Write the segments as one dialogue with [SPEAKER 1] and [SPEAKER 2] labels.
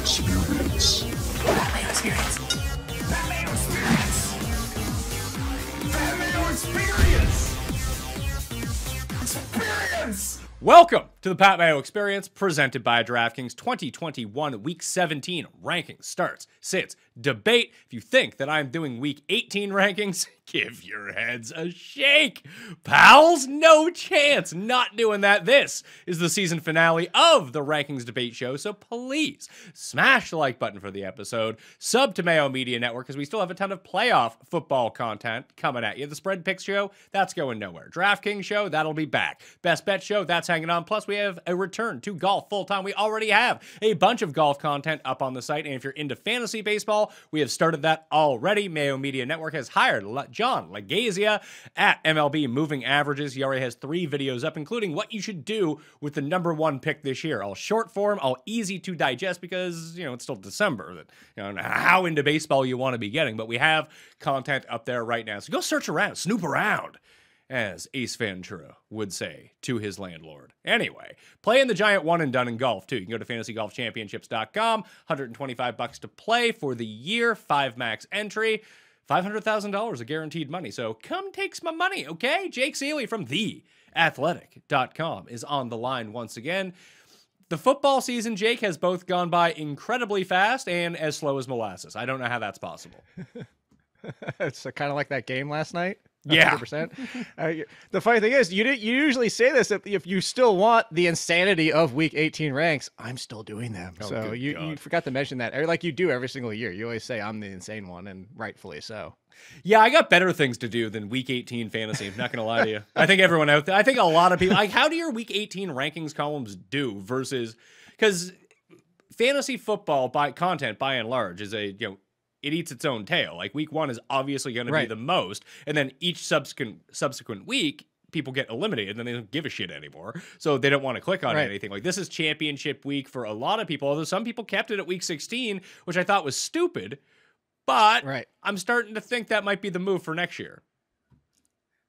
[SPEAKER 1] Experience.
[SPEAKER 2] That Mayo Experience. That Mayo Experience. That Mayo Experience. Experience.
[SPEAKER 3] Welcome to the Pat Mayo Experience, presented by DraftKings. 2021 Week 17 rankings starts, sits, debate. If you think that I'm doing Week 18 rankings, give your heads a shake. Pals, no chance. Not doing that. This is the season finale of the Rankings Debate Show, so please smash the like button for the episode. Sub to Mayo Media Network, because we still have a ton of playoff football content coming at you. The Spread Picks Show, that's going nowhere. DraftKings Show, that'll be back. Best Bet Show, that's hanging on. Plus, we have a return to golf full-time. We already have a bunch of golf content up on the site, and if you're into fantasy baseball, we have started that already. Mayo Media Network has hired John Legazia at MLB Moving Averages. He already has 3 videos up, including what you should do with the #1 pick this year. All short form, all easy to digest, because, it's still December. That, how into baseball you want to be getting, but we have content up there right now. So go search around, snoop around, as Ace Ventura would say to his landlord. Anyway, playing the giant one and done in golf, too. You can go to fantasygolfchampionships.com, $125 to play for the year, 5 max entry, $500,000 of guaranteed money. So come take some money, okay? Jake Ciely from theathletic.com is on the line once again. The football season, Jake, has both gone by incredibly fast and as slow as molasses. I don't know how that's possible.
[SPEAKER 4] It's kind of like that game last night.
[SPEAKER 3] Yeah.
[SPEAKER 4] 100%. The funny thing is, you usually say this if you still want the insanity of Week 18 ranks. I'm still doing them.
[SPEAKER 3] Oh,
[SPEAKER 4] so you forgot to mention that, like you do every single year. You always say I'm the insane one, and rightfully so.
[SPEAKER 3] Yeah, I got better things to do than Week 18 fantasy. I'm not going to lie to you. I think everyone out there, I think a lot of people, like, how do your Week 18 rankings columns do versus, because fantasy football by and large is it eats its own tail. Like, week 1 is obviously going to be the most, and then each subsequent week, people get eliminated, and then they don't give a shit anymore, so they don't want to click on anything. Like, this is championship week for a lot of people, although some people kept it at week 16, which I thought was stupid, but I'm starting to think that might be the move for next year.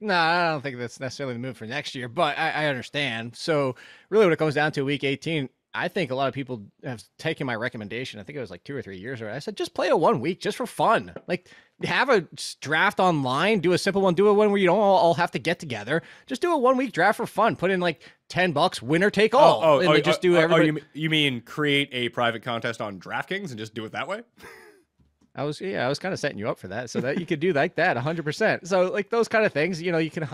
[SPEAKER 4] No, I don't think that's necessarily the move for next year, but I understand. So really what it comes down to week 18, I think a lot of people have taken my recommendation. I think it was like 2 or 3 years ago. I said, just play a 1 week just for fun. Like, have a draft online, do a simple one, do a one where you don't all have to get together. Just do a 1 week draft for fun. Put in like $10, winner take all.
[SPEAKER 3] You mean create a private contest on DraftKings and just do it that way?
[SPEAKER 4] I was kind of setting you up for that, so that you could do like that 100%. So like those kind of things, you can,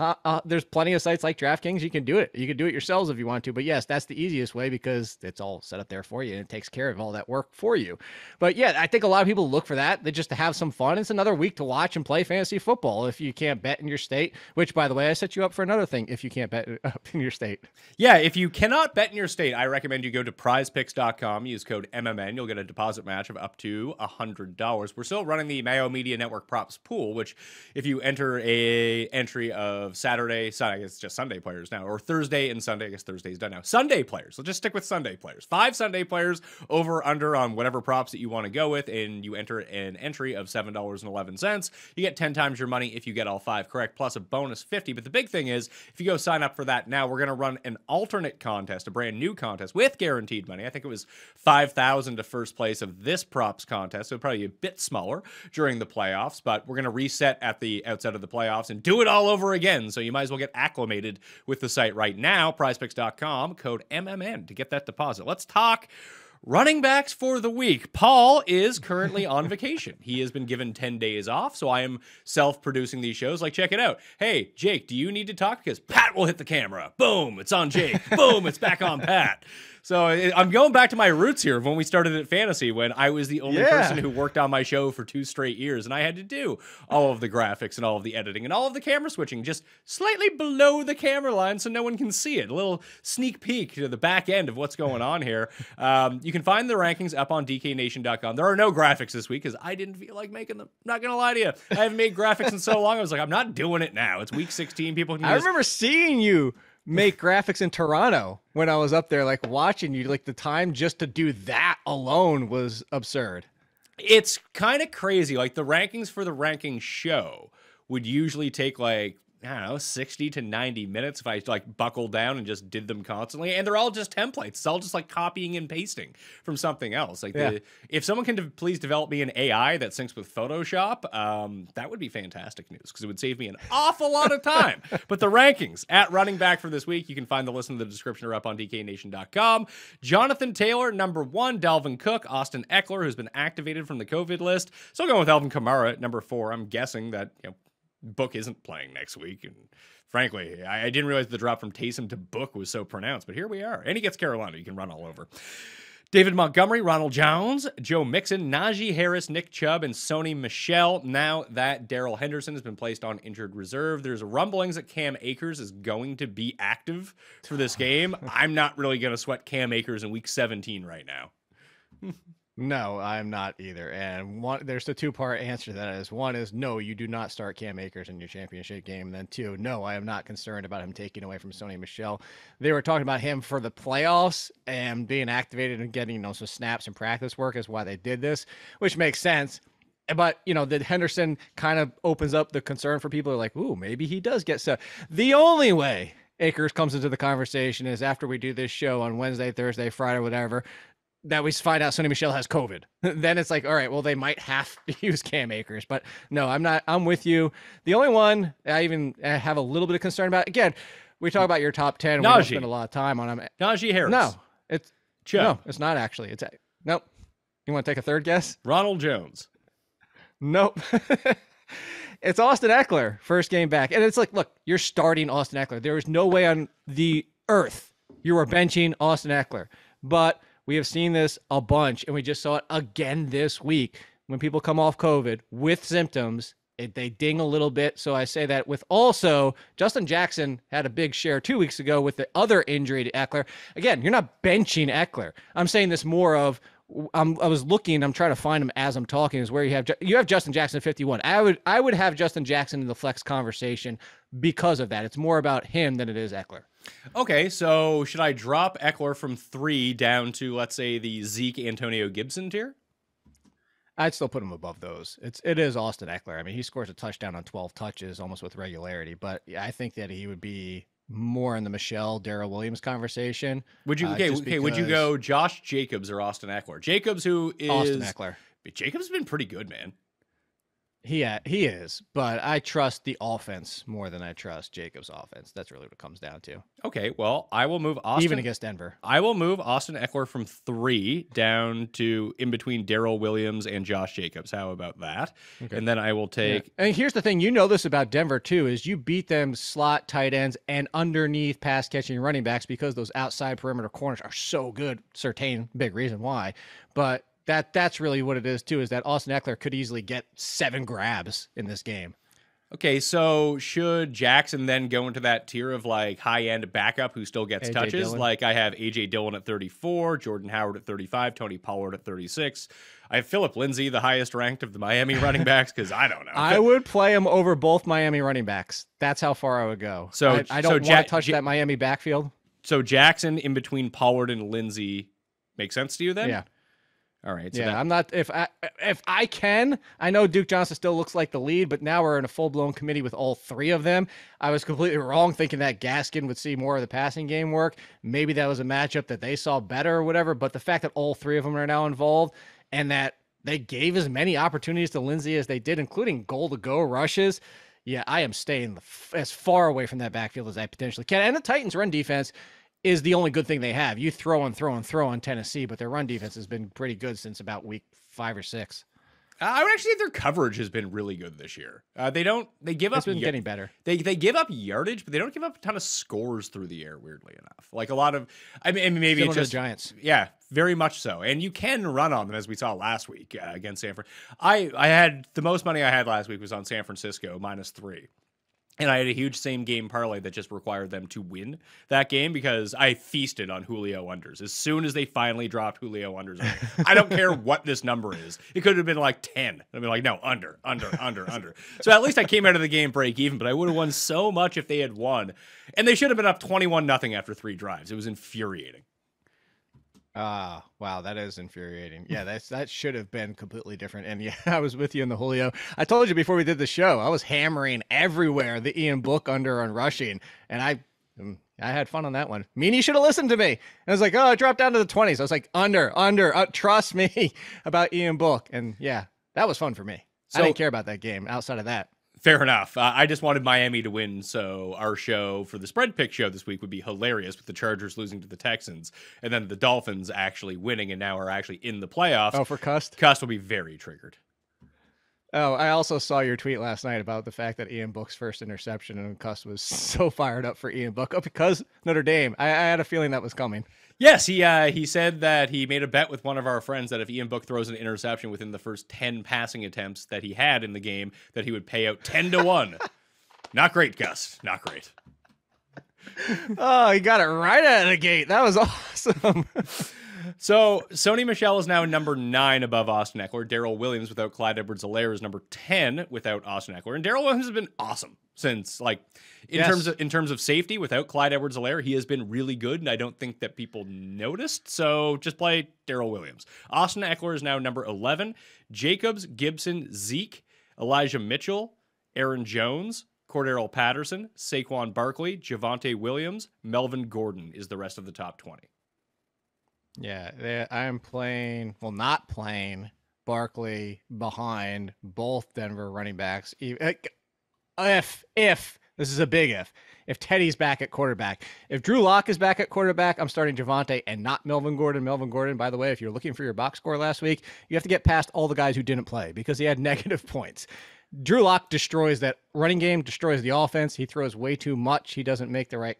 [SPEAKER 4] there's plenty of sites like DraftKings. You can do it. You can do it yourselves if you want to, but yes, that's the easiest way because it's all set up there for you and it takes care of all that work for you. But yeah, I think a lot of people look for that. They just to have some fun. It's another week to watch and play fantasy football. If you can't bet in your state, which by the way, I set you up for another thing. If you can't bet up in your state.
[SPEAKER 3] Yeah. If you cannot bet in your state, I recommend you go to prizepicks.com, use code MMN. You'll get a deposit match of up to $100. We're still running the Mayo Media Network props pool, which if you enter a entry of Saturday, I guess it's just Sunday players now, or Thursday and Sunday, I guess Thursday's done now. Sunday players. Let's just stick with Sunday players. 5 Sunday players over under on whatever props that you want to go with, and you enter an entry of $7.11. You get 10 times your money if you get all 5 correct, plus a bonus 50. But the big thing is, if you go sign up for that now, we're going to run an alternate contest, a brand new contest with guaranteed money. I think it was $5,000 to first place of this props contest, so probably a bit smaller during the playoffs, but we're going to reset at the outset of the playoffs and do it all over again. So you might as well get acclimated with the site right now. prizepicks.com, code MMN to get that deposit. Let's talk running backs for the week. Paul is currently on vacation. He has been given 10 days off, so I am self-producing these shows. Like, check it out. Hey, Jake, do you need to talk? Because Pat will hit the camera. Boom, it's on Jake. Boom, it's back on Pat. So I'm going back to my roots here of when we started at Fantasy, when I was the only person who worked on my show for 2 straight years, and I had to do all of the graphics and all of the editing and all of the camera switching just slightly below the camera line so no one can see it. A little sneak peek to the back end of what's going on here. You can find the rankings up on dknation.com. There are no graphics this week because I didn't feel like making them. Not going to lie to you. I haven't made graphics in so long. I was like, I'm not doing it now. It's week 16. People can
[SPEAKER 4] I remember seeing you make graphics in Toronto when I was up there, like watching you. Like the time just to do that alone was absurd.
[SPEAKER 3] It's kind of crazy. Like the rankings for the ranking show would usually take like I don't know, 60 to 90 minutes if I like buckled down and just did them constantly. And they're all just templates. It's all just like copying and pasting from something else. Like if someone can please develop me an AI that syncs with Photoshop, that would be fantastic news because it would save me an awful lot of time. But the rankings at running back for this week, you can find the list in the description or up on DKNation.com. Jonathan Taylor, number 1. Dalvin Cook, Austin Eckler, who's been activated from the COVID list. Still going with Alvin Kamara at number 4. I'm guessing that, Book isn't playing next week, and frankly, I didn't realize the drop from Taysom to Book was so pronounced, but here we are. And he gets Carolina. You can run all over. David Montgomery, Ronald Jones, Joe Mixon, Najee Harris, Nick Chubb, and Sony Michel. Now that Darrell Henderson has been placed on injured reserve, there's rumblings that Cam Akers is going to be active for this game. I'm not really going to sweat Cam Akers in week 17 right now.
[SPEAKER 4] No, I'm not either. And there's the two-part answer to that is one is no, you do not start Cam Akers in your championship game. And then 2, no, I am not concerned about him taking away from Sony Michel. They were talking about him for the playoffs and being activated and getting some snaps and practice work is why they did this, which makes sense. But, the Henderson kind of opens up the concern for people who are like, ooh, maybe he does get set. The only way Akers comes into the conversation is after we do this show on Wednesday, Thursday, Friday, whatever, that we find out Sony Michel has COVID. Then it's like, all right, well, they might have to use Cam Akers. But no, I'm with you. The only one I have a little bit of concern about, again, we talk about your top 10. We don't spend a lot of time on them.
[SPEAKER 3] Najee Harris.
[SPEAKER 4] No,
[SPEAKER 3] Chubb.
[SPEAKER 4] No, it's not actually. Nope. You want to take a third guess?
[SPEAKER 3] Ronald Jones.
[SPEAKER 4] Nope. It's Austin Eckler, first game back. And it's like, look, you're starting Austin Eckler. There is no way on the earth you are benching Austin Eckler. But we have seen this a bunch, and we just saw it again this week. When people come off COVID with symptoms, they ding a little bit. So I say that with also Justin Jackson had a big share 2 weeks ago with the other injury to Eckler. Again, you're not benching Eckler. I'm saying this more of I was looking. I'm trying to find him as I'm talking. Is where you have Justin Jackson at 51. I would have Justin Jackson in the flex conversation because of that. It's more about him than it is Eckler.
[SPEAKER 3] Okay, so should I drop Eckler from 3 down to, let's say, the Zeke Antonio Gibson tier?
[SPEAKER 4] I'd still put him above those. It is Austin Eckler. I mean, he scores a touchdown on 12 touches almost with regularity, but I think that he would be more in the Michelle Darrell Williams conversation.
[SPEAKER 3] Would you would you go Josh Jacobs or Austin Eckler? Jacobs, who is
[SPEAKER 4] Austin Eckler.
[SPEAKER 3] Jacobs has been pretty good, man.
[SPEAKER 4] He is, but I trust the offense more than I trust Jacobs' offense. That's really what it comes down to.
[SPEAKER 3] Okay, well, I will move Austin.
[SPEAKER 4] Even against Denver.
[SPEAKER 3] I will move Austin Eckler from 3 down to in between Darrell Williams and Josh Jacobs. How about that? Okay. And then I will take...
[SPEAKER 4] Yeah. And here's the thing. This about Denver, too, is you beat them slot tight ends and underneath pass-catching running backs because those outside perimeter corners are so good. Certain big reason why. But... That's really what it is, too, is that Austin Eckler could easily get 7 grabs in this game.
[SPEAKER 3] Okay, so should Jackson then go into that tier of like high-end backup who still gets touches?
[SPEAKER 4] Dillon.
[SPEAKER 3] Like I have A.J. Dillon at 34, Jordan Howard at 35, Tony Pollard at 36. I have Phillip Lindsay, the highest ranked of the Miami running backs, because I don't know.
[SPEAKER 4] I would play him over both Miami running backs. That's how far I would go.
[SPEAKER 3] So
[SPEAKER 4] I don't want to touch that Miami backfield.
[SPEAKER 3] So Jackson in between Pollard and Lindsay makes sense to you then?
[SPEAKER 4] Yeah.
[SPEAKER 3] All right. So
[SPEAKER 4] yeah, I'm not. If I can, I know Duke Johnson still looks like the lead, but now we're in a full blown committee with all 3 of them. I was completely wrong thinking that Gaskin would see more of the passing game work. Maybe that was a matchup that they saw better or whatever. But the fact that all 3 of them are now involved and that they gave as many opportunities to Lindsay as they did, including goal to go rushes. Yeah, I am staying as far away from that backfield as I potentially can. And the Titans' run defense is the only good thing they have. You throw on Tennessee, but their run defense has been pretty good since about week 5 or 6.
[SPEAKER 3] I would actually think their coverage has been really good this year. They give up.
[SPEAKER 4] It's been getting better.
[SPEAKER 3] They give up yardage, but they don't give up a ton of scores through the air, weirdly enough. Like a lot of, maybe
[SPEAKER 4] similar
[SPEAKER 3] it's just
[SPEAKER 4] to the Giants.
[SPEAKER 3] Yeah, very much so. And you can run on them, as we saw last week against San Francisco. I had the most money I had last week was on San Francisco -3. And I had a huge same game parlay that just required them to win that game because I feasted on Julio unders. As soon as they finally dropped Julio unders, I don't care what this number is. It could have been like 10. I'd be like, no, under. So at least I came out of the game break even, but I would have won so much if they had won. And they should have been up 21-0 after 3 drives. It was infuriating.
[SPEAKER 4] Ah, wow, that is infuriating. Yeah, that should have been completely different. And yeah, I was with you in the Julio. I told you before we did the show, I was hammering everywhere the Ian Book under on rushing, and I had fun on that one. Meanie should have listened to me. And I was like, oh, I dropped down to the 20s. I was like, under, trust me about Ian Book. And yeah, that was fun for me. I didn't care about that game outside of that.
[SPEAKER 3] Fair enough. I just wanted Miami to win, so our show for the spread pick show this week would be hilarious with the Chargers losing to the Texans, and then the Dolphins actually winning and now are actually in the playoffs.
[SPEAKER 4] Oh, for Cust?
[SPEAKER 3] Cust will be very triggered.
[SPEAKER 4] Oh, I also saw your tweet last night about the fact that Ian Book's first interception, and Cust was so fired up for Ian Book. Oh, because Notre Dame. I had a feeling that was coming.
[SPEAKER 3] Yes, he said that he made a bet with one of our friends that if Ian Book throws an interception within the first 10 passing attempts that he had in the game, that he would pay out 10-1. Not great, Gus. Not great.
[SPEAKER 4] Oh, he got it right out of the gate. That was awesome.
[SPEAKER 3] So Sony Michel is now number 9 above Austin Eckler. Darrell Williams without Clyde Edwards-Helaire is number 10 without Austin Eckler. And Darrell Williams has been awesome since, like, in terms of safety, without Clyde Edwards-Helaire, he has been really good, and I don't think that people noticed. So just play Darrell Williams. Austin Eckler is now number 11. Jacobs, Gibson, Zeke, Elijah Mitchell, Aaron Jones, Cordero Patterson, Saquon Barkley, Javonte Williams, Melvin Gordon is the rest of the top 20.
[SPEAKER 4] Yeah, I'm playing, well, not playing Barkley behind both Denver running backs. If this is a big if Teddy's back at quarterback, if Drew Lock is back at quarterback, I'm starting Javonte and not Melvin Gordon. Melvin Gordon, by the way, if you're looking for your box score last week, you have to get past all the guys who didn't play because he had negative points. Drew Lock destroys that running game, destroys the offense. He throws way too much. He doesn't make the right.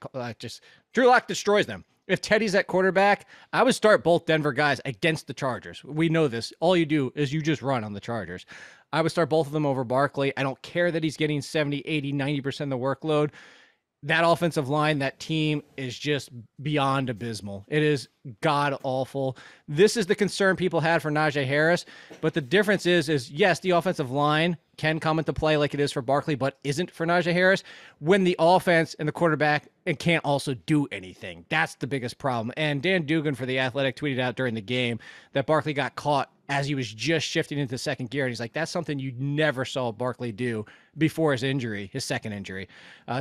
[SPEAKER 4] Drew Lock destroys them. If Teddy's at quarterback, I would start both Denver guys against the Chargers. We know this. All you do is you just run on the Chargers. I would start both of them over Barkley. I don't care that he's getting 70, 80, 90% of the workload. That offensive line, that team is just beyond abysmal. It is god awful. This is the concern people had for Najee Harris, but the difference is yes, the offensive line can come into play like it is for Barkley, but isn't for Najee Harris when the offense and the quarterback and can't also do anything. That's the biggest problem. And Dan Dugan for The Athletic tweeted out during the game that Barkley got caught as he was just shifting into second gear. And he's like, that's something you never saw Barkley do before his injury, his second injury.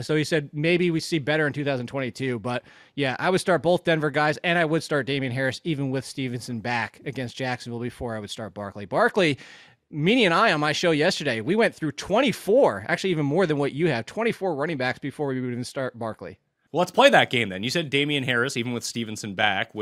[SPEAKER 4] So he said, maybe we see better in 2022. But yeah, I would start both Denver guys, and I would start Damian Harris, even with Stevenson back against Jacksonville before I would start Barkley. Barkley, Meanie and I on my show yesterday, we went through 24, actually even more than what you have, 24 running backs before we would even start Barkley.
[SPEAKER 3] Well, let's play that game then. You said Damian Harris, even with Stevenson back,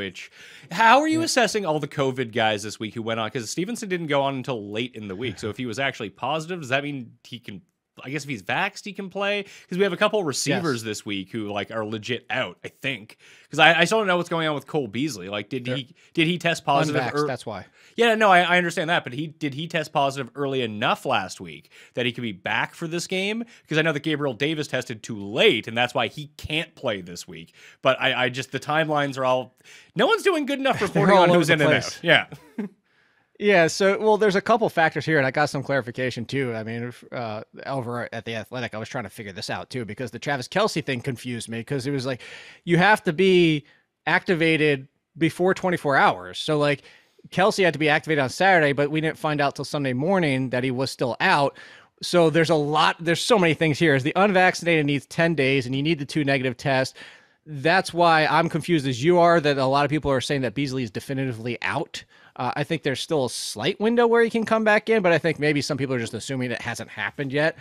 [SPEAKER 3] how are you assessing all the COVID guys this week who went on? Because Stevenson didn't go on until late in the week. So if he was actually positive, does that mean he can, I guess if he's vaxxed, he can play? Because we have a couple receivers this week who are legit out, I think. Because I still don't know what's going on with Cole Beasley. Did he test positive?
[SPEAKER 4] Unvaxxed, that's why.
[SPEAKER 3] Yeah, no, I understand that, but did he test positive early enough last week that he could be back for this game? Because I know that Gabriel Davis tested too late, and that's why he can't play this week. But I just, the timelines are all, no one's doing good enough reporting on who's in and out. Yeah.
[SPEAKER 4] Yeah, so, well, there's a couple factors here, and I got some clarification, too. I mean, over at The Athletic, I was trying to figure this out, too, because the Travis Kelce thing confused me, because it was like, you have to be activated before 24 hours. So, Kelce had to be activated on Saturday, but we didn't find out till Sunday morning that he was still out. So there's so many things here. As the unvaccinated needs 10 days, and you need the 2 negative tests. That's why I'm confused as you are, that a lot of people are saying that Beasley is definitively out. I think there's still a slight window where he can come back in, but I think maybe some people are just assuming it hasn't happened yet.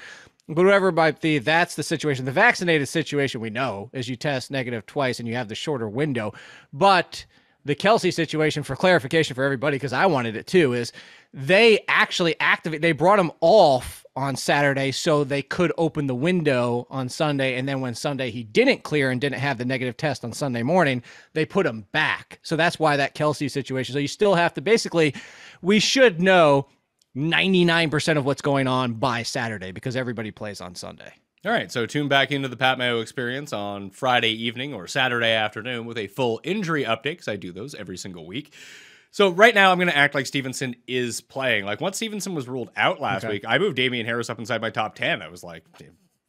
[SPEAKER 4] But whatever, that's the situation. The vaccinated situation, we know, is you test negative twice and you have the shorter window. But the Kelce situation, for clarification for everybody, because I wanted it too, is they actually they brought him off on Saturday so they could open the window on Sunday. And then when Sunday he didn't clear and didn't have the negative test on Sunday morning, they put him back. So that's why that Kelce situation. So you still have to we should know 99% of what's going on by Saturday because everybody plays on Sunday.
[SPEAKER 3] All right, so tune back into the Pat Mayo Experience on Friday evening or Saturday afternoon with a full injury update, because I do those every single week. So right now I'm going to act like Stevenson is playing. Once Stevenson was ruled out last week, I moved Damian Harris up inside my top 10. I was like,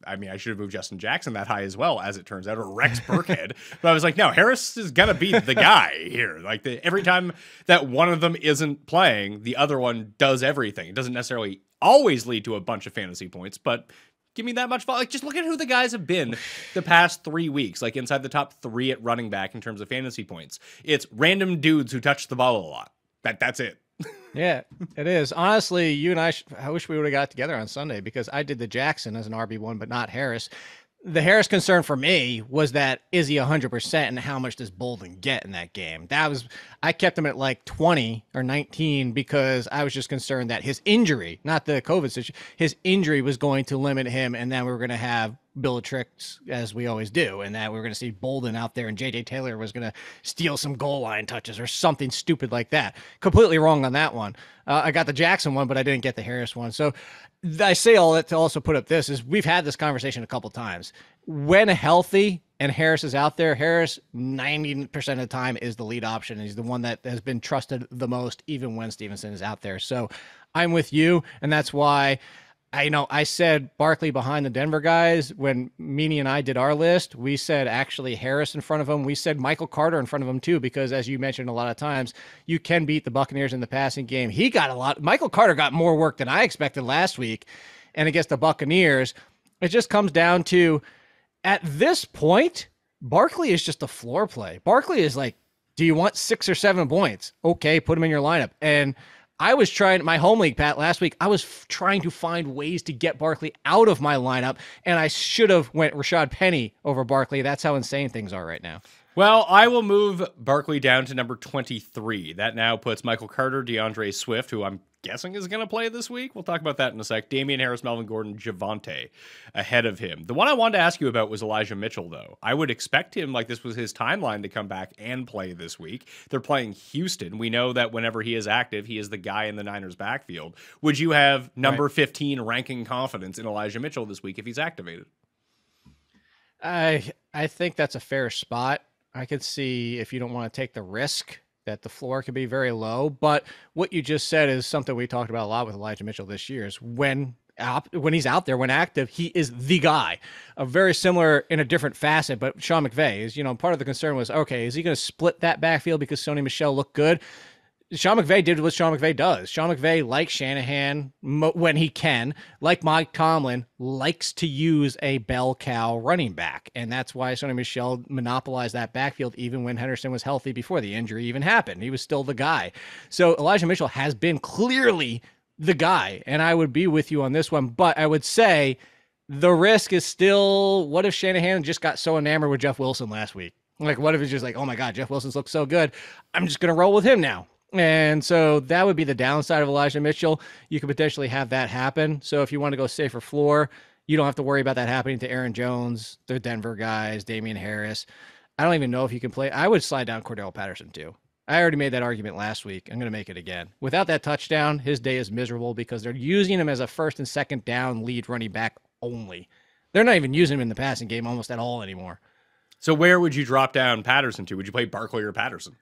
[SPEAKER 3] I mean, I should have moved Justin Jackson that high as well, as it turns out, or Rex Burkhead. But I was like, no, Harris is going to be the guy here. Like, every time that one of them isn't playing, the other one does everything. It doesn't necessarily always lead to a bunch of fantasy points, but give me that much volume. Like, just look at who the guys have been the past 3 weeks, like inside the top 3 at running back in terms of fantasy points. It's random dudes who touch the ball a lot. That's it.
[SPEAKER 4] Yeah, it is. Honestly, you and I wish we would have got together on Sunday, because I did the Jackson as an RB1, but not Harris. The Harris concern for me was that, is he 100%, and how much does Bolden get in that game? I kept him at like 20 or 19 because I was just concerned that his injury, not the COVID situation, his injury was going to limit him, and then we were going to have Bill of tricks, as we always do, and that we were going to see Bolden out there and J.J. Taylor was going to steal some goal line touches or something stupid like that. Completely wrong on that one. I got the Jackson one, but I didn't get the Harris one. So I say all that to also put up this is we've had this conversation a couple times. When healthy and Harris is out there, Harris 90% of the time is the lead option. And he's the one that has been trusted the most, even when Stevenson is out there. So I'm with you. And that's why I said Barkley behind the Denver guys. When Meany and I did our list, we said actually Harris in front of him. We said Michael Carter in front of him too, because as you mentioned a lot of times, you can beat the Buccaneers in the passing game. Michael Carter got more work than I expected last week. And against the Buccaneers, it just comes down to, at this point, Barkley is just a floor play. Barkley is like, do you want 6 or 7 points? Okay, put him in your lineup. And I was trying, my home league, Pat, last week, I was trying to find ways to get Barkley out of my lineup, and I should have went Rashad Penny over Barkley. That's how insane things are right now.
[SPEAKER 3] Well, I will move Barkley down to number 23. That now puts Michael Carter, DeAndre Swift, who I'm guessing is going to play this week. We'll talk about that in a sec. Damian Harris, Melvin Gordon, Javonte ahead of him. The one I wanted to ask you about was Elijah Mitchell, though. I would expect him, like this was his timeline, to come back and play this week. They're playing Houston. We know that whenever he is active, he is the guy in the Niners backfield. Would you have number 15 ranking confidence in Elijah Mitchell this week if he's activated?
[SPEAKER 4] I think that's a fair spot. I could see, if you don't want to take the risk, that the floor could be very low. But what you just said is something we talked about a lot with Elijah Mitchell this year, is when he's out there, when active, he is the guy. Very similar in a different facet, but Sean McVay is, part of the concern was, okay, is he going to split that backfield because Sony Michel looked good? Sean McVay did what Sean McVay does. Sean McVay, like Shanahan when he can, like Mike Tomlin, likes to use a bell cow running back. And that's why Sony Michel monopolized that backfield even when Henderson was healthy before the injury even happened. He was still the guy. So Elijah Mitchell has been clearly the guy. And I would be with you on this one. But I would say the risk is still, what if Shanahan just got so enamored with Jeff Wilson last week? Like, what if it's just like, oh my God, Jeff Wilson's looked so good, I'm just going to roll with him now. And so that would be the downside of Elijah Mitchell. You could potentially have that happen. So if you want to go safer floor, you don't have to worry about that happening to Aaron Jones, the Denver guys, Damian Harris. I don't even know if you can play. I would slide down Cordell Patterson too. I already made that argument last week. I'm going to make it again. Without that touchdown, his day is miserable because they're using him as a first and second down lead running back only. They're not even using him in the passing game almost at all anymore.
[SPEAKER 3] So where would you drop down Patterson to? Would you play Barkley or Patterson?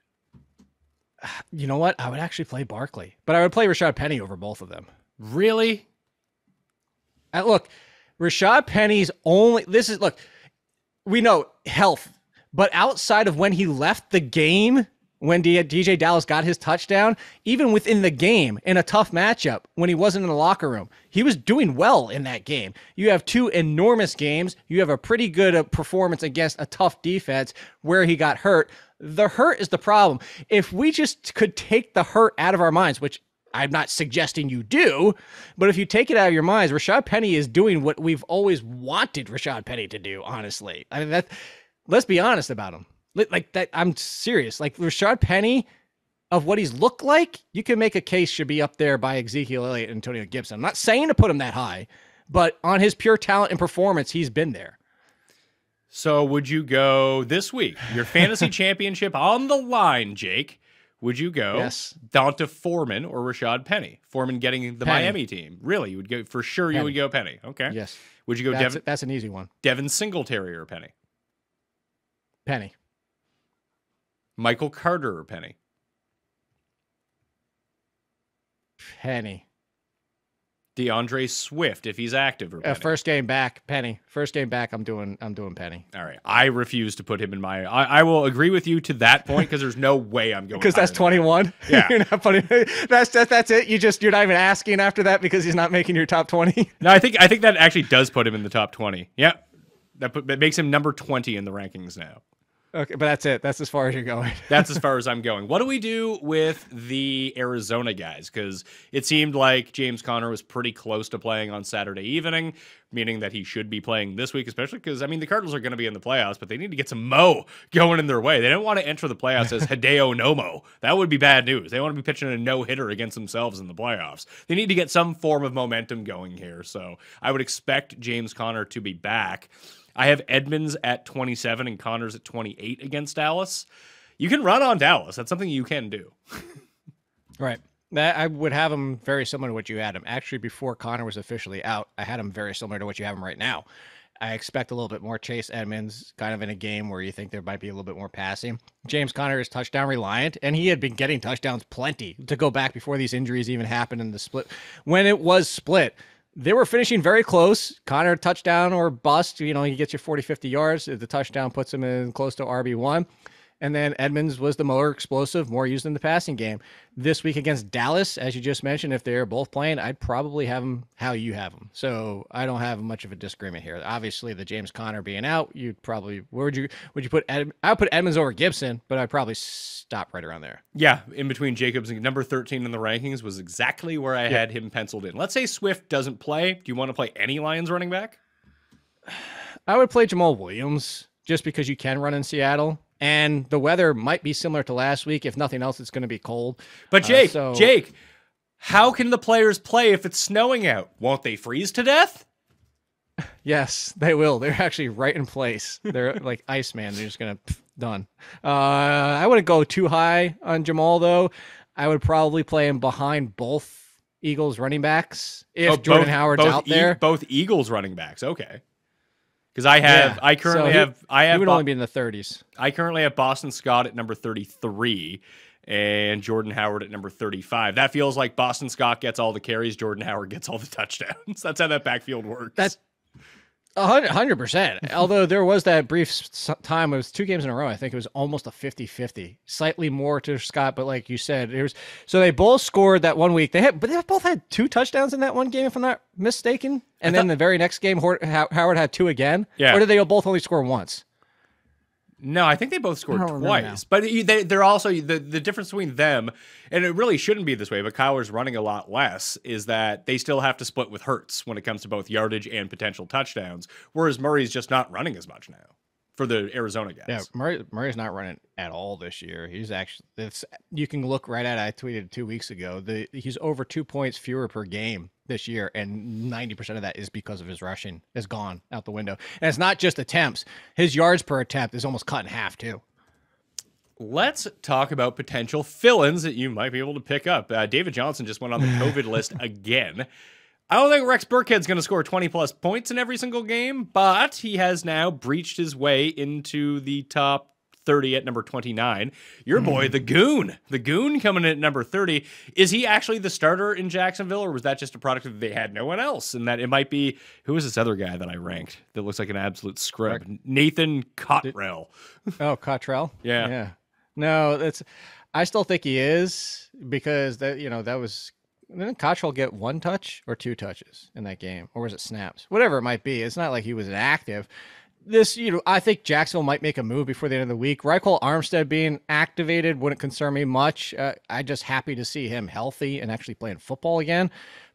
[SPEAKER 4] You know what? I would actually play Barkley, but I would play Rashad Penny over both of them.
[SPEAKER 3] Really?
[SPEAKER 4] Look, Rashad Penny's only, we know health, but outside of when he left the game, when DJ Dallas got his touchdown, even within the game in a tough matchup, when he wasn't in the locker room, he was doing well in that game. You have 2 enormous games. You have a pretty good performance against a tough defense where he got hurt. The hurt is the problem. If we just could take the hurt out of our minds, which I'm not suggesting you do, but if you take it out of your minds, Rashad Penny is doing what we've always wanted Rashad Penny to do, honestly. I mean, let's be honest about him. Like that, I'm serious. Like Rashad Penny, of what he's looked like, you can make a case should be up there by Ezekiel Elliott and Antonio Gibson. I'm not saying to put him that high, but on his pure talent and performance, he's been there.
[SPEAKER 3] So would you go this week, your fantasy championship on the line, Jake? Would you go Donta Foreman or Rashad Penny? Foreman getting the Miami team. Really? You would go for sure. Penny. You would go Penny. Okay.
[SPEAKER 4] Yes.
[SPEAKER 3] Would you go Devin?
[SPEAKER 4] That's an easy one.
[SPEAKER 3] Devin Singletary or Penny?
[SPEAKER 4] Penny.
[SPEAKER 3] Michael Carter or Penny?
[SPEAKER 4] Penny.
[SPEAKER 3] DeAndre Swift, if he's active, or Penny?
[SPEAKER 4] First game back, Penny. First game back, I'm doing Penny.
[SPEAKER 3] All right, I refuse to put him in my. I will agree with you to that point because there's no way I'm going.
[SPEAKER 4] Because that's 21.
[SPEAKER 3] Yeah,
[SPEAKER 4] you're not putting. That's it. You're not even asking after that because he's not making your top 20.
[SPEAKER 3] No, I think that actually does put him in the top 20. Yeah, that makes him number 20 in the rankings now.
[SPEAKER 4] Okay, but that's it. That's as far as you're going.
[SPEAKER 3] That's as far as I'm going. What do we do with the Arizona guys? Because it seemed like James Conner was pretty close to playing on Saturday evening, meaning that he should be playing this week, especially because, I mean, the Cardinals are going to be in the playoffs, but they need to get some Mo going in their way. They don't want to enter the playoffs as Hideo Nomo. That would be bad news. They want to be pitching a no-hitter against themselves in the playoffs. They need to get some form of momentum going here. So I would expect James Conner to be back. I have Edmonds at 27 and Connors at 28 against Dallas. You can run on Dallas. That's something you can do.
[SPEAKER 4] Right. I would have him very similar to what you had him. Actually, before Connor was officially out, I had him very similar to what you have him right now. I expect a little bit more Chase Edmonds, kind of in a game where you think there might be a little bit more passing. James Conner is touchdown reliant, and he had been getting touchdowns plenty to go back before these injuries even happened in the split. When it was split, they were finishing very close. Connor touchdown or bust. You know, he gets you 40, 50 yards. The touchdown puts him in close to RB1. And then Edmonds was the more explosive, more used in the passing game. This week against Dallas, as you just mentioned, if they're both playing, I'd probably have them how you have them. So I don't have much of a disagreement here. Obviously, the James Conner being out, you'd probably where would you put I would put Edmonds over Gibson, but I'd probably stop right around there.
[SPEAKER 3] Yeah, in between Jacobs and number 13 in the rankings was exactly where I had him penciled in. Let's say Swift doesn't play. Do you want to play any Lions running back?
[SPEAKER 4] I would play Jamal Williams just because you can run in Seattle. And the weather might be similar to last week. If nothing else, it's going to be cold.
[SPEAKER 3] But Jake, how can the players play if it's snowing out? Won't they freeze to death?
[SPEAKER 4] Yes, they will. They're actually right in place. They're like Iceman. They're just going to done. I wouldn't go too high on Jamal, though. I would probably play him behind both Eagles running backs if Jordan Howard's out there.
[SPEAKER 3] Both Eagles running backs. Okay. Because I currently have
[SPEAKER 4] he would only be in the 30s.
[SPEAKER 3] I currently have Boston Scott at number 33 and Jordan Howard at number 35. That feels like Boston Scott gets all the carries, Jordan Howard gets all the touchdowns. That's how that backfield works.
[SPEAKER 4] That's 100%. Although there was that brief time, it was 2 games in a row. I think it was almost a 50-50, slightly more to Scott. But like you said, it was, so they both scored that one week. But they both had 2 touchdowns in that one game, if I'm not mistaken. And then the very next game, Howard had 2 again.
[SPEAKER 3] Yeah.
[SPEAKER 4] Or did they both only score once?
[SPEAKER 3] No, I think they both scored twice. But they're also the difference between them, and it really shouldn't be this way, but Kyler's running a lot less, is that they still have to split with Hurts when it comes to both yardage and potential touchdowns, whereas Murray's just not running as much now for the Arizona guys.
[SPEAKER 4] Yeah, Murray's not running at all this year. He's actually, you can look right at it. I tweeted 2 weeks ago. He's over 2 points fewer per game this year, and 90% of that is because of his rushing is gone out the window. And it's not just attempts. His yards per attempt is almost cut in half too.
[SPEAKER 3] Let's talk about potential fill-ins that you might be able to pick up. David Johnson just went on the COVID list again. I don't think Rex Burkhead's going to score 20-plus points in every single game, but he has now breached his way into the top 30 at number 29. Your boy, the Goon. The Goon coming in at number 30. Is he actually the starter in Jacksonville, or was that just a product of they had no one else? And that it might be, who is this other guy that I ranked that looks like an absolute scrub? Nathan Cottrell.
[SPEAKER 4] Oh, Cottrell?
[SPEAKER 3] Yeah.
[SPEAKER 4] No, I still think he is, because that was... Didn't Cottrell get 1 touch or 2 touches in that game? Or was it snaps? Whatever it might be. It's not like he was inactive. I think Jacksonville might make a move before the end of the week. Reichel Armstead being activated wouldn't concern me much. I'm just happy to see him healthy and actually playing football again.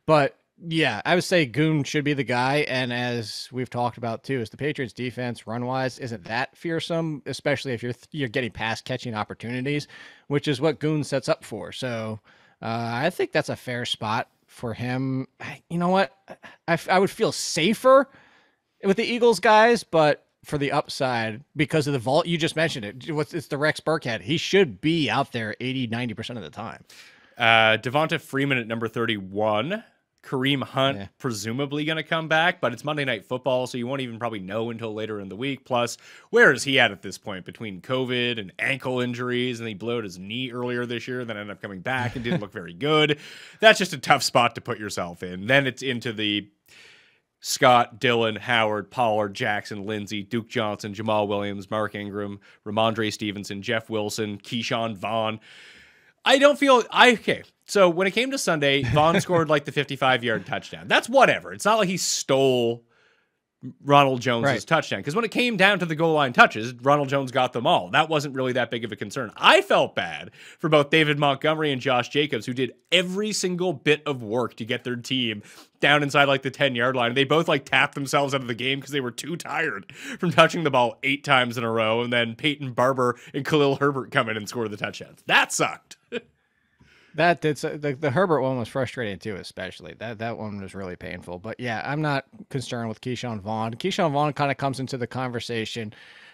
[SPEAKER 4] But yeah, I would say Goon should be the guy. And as we've talked about too, is the Patriots defense run-wise isn't that fearsome, especially if you're getting pass catching opportunities, which is what Goon sets up for. So I think that's a fair spot for him. You know what? I would feel safer with the Eagles guys, but for the upside, because of the vault, you just mentioned it. It's the Rex Burkhead. He should be out there 80, 90% of the time.
[SPEAKER 3] Devonta Freeman at number 31. Kareem Hunt presumably going to come back, but it's Monday Night Football, so you won't even probably know until later in the week. Plus, where is he at this point between COVID and ankle injuries, and he blew out his knee earlier this year, then ended up coming back and didn't look very good. That's just a tough spot to put yourself in. Then it's into the Scott, Dillon, Howard, Pollard, Jackson, Lindsey, Duke Johnson, Jamal Williams, Mark Ingram, Ramondre Stevenson, Jeff Wilson, Keyshawn Vaughn. I don't feel okay. So when it came to Sunday, Vaughn scored like the 55-yard touchdown. That's whatever. It's not like he stole Ronald Jones's touchdown, because when it came down to the goal line touches, Ronald Jones got them all. That wasn't really that big of a concern. I felt bad for both David Montgomery and Josh Jacobs, who did every single bit of work to get their team down inside like the 10-yard line. They both like tapped themselves out of the game because they were too tired from touching the ball 8 times in a row, and then Peyton Barber and Khalil Herbert come in and score the touchdowns. That sucked.
[SPEAKER 4] That did the Herbert one was frustrating too, especially that one was really painful. But yeah, I'm not concerned with Keyshawn Vaughn. Keyshawn Vaughn kind of comes into the conversation.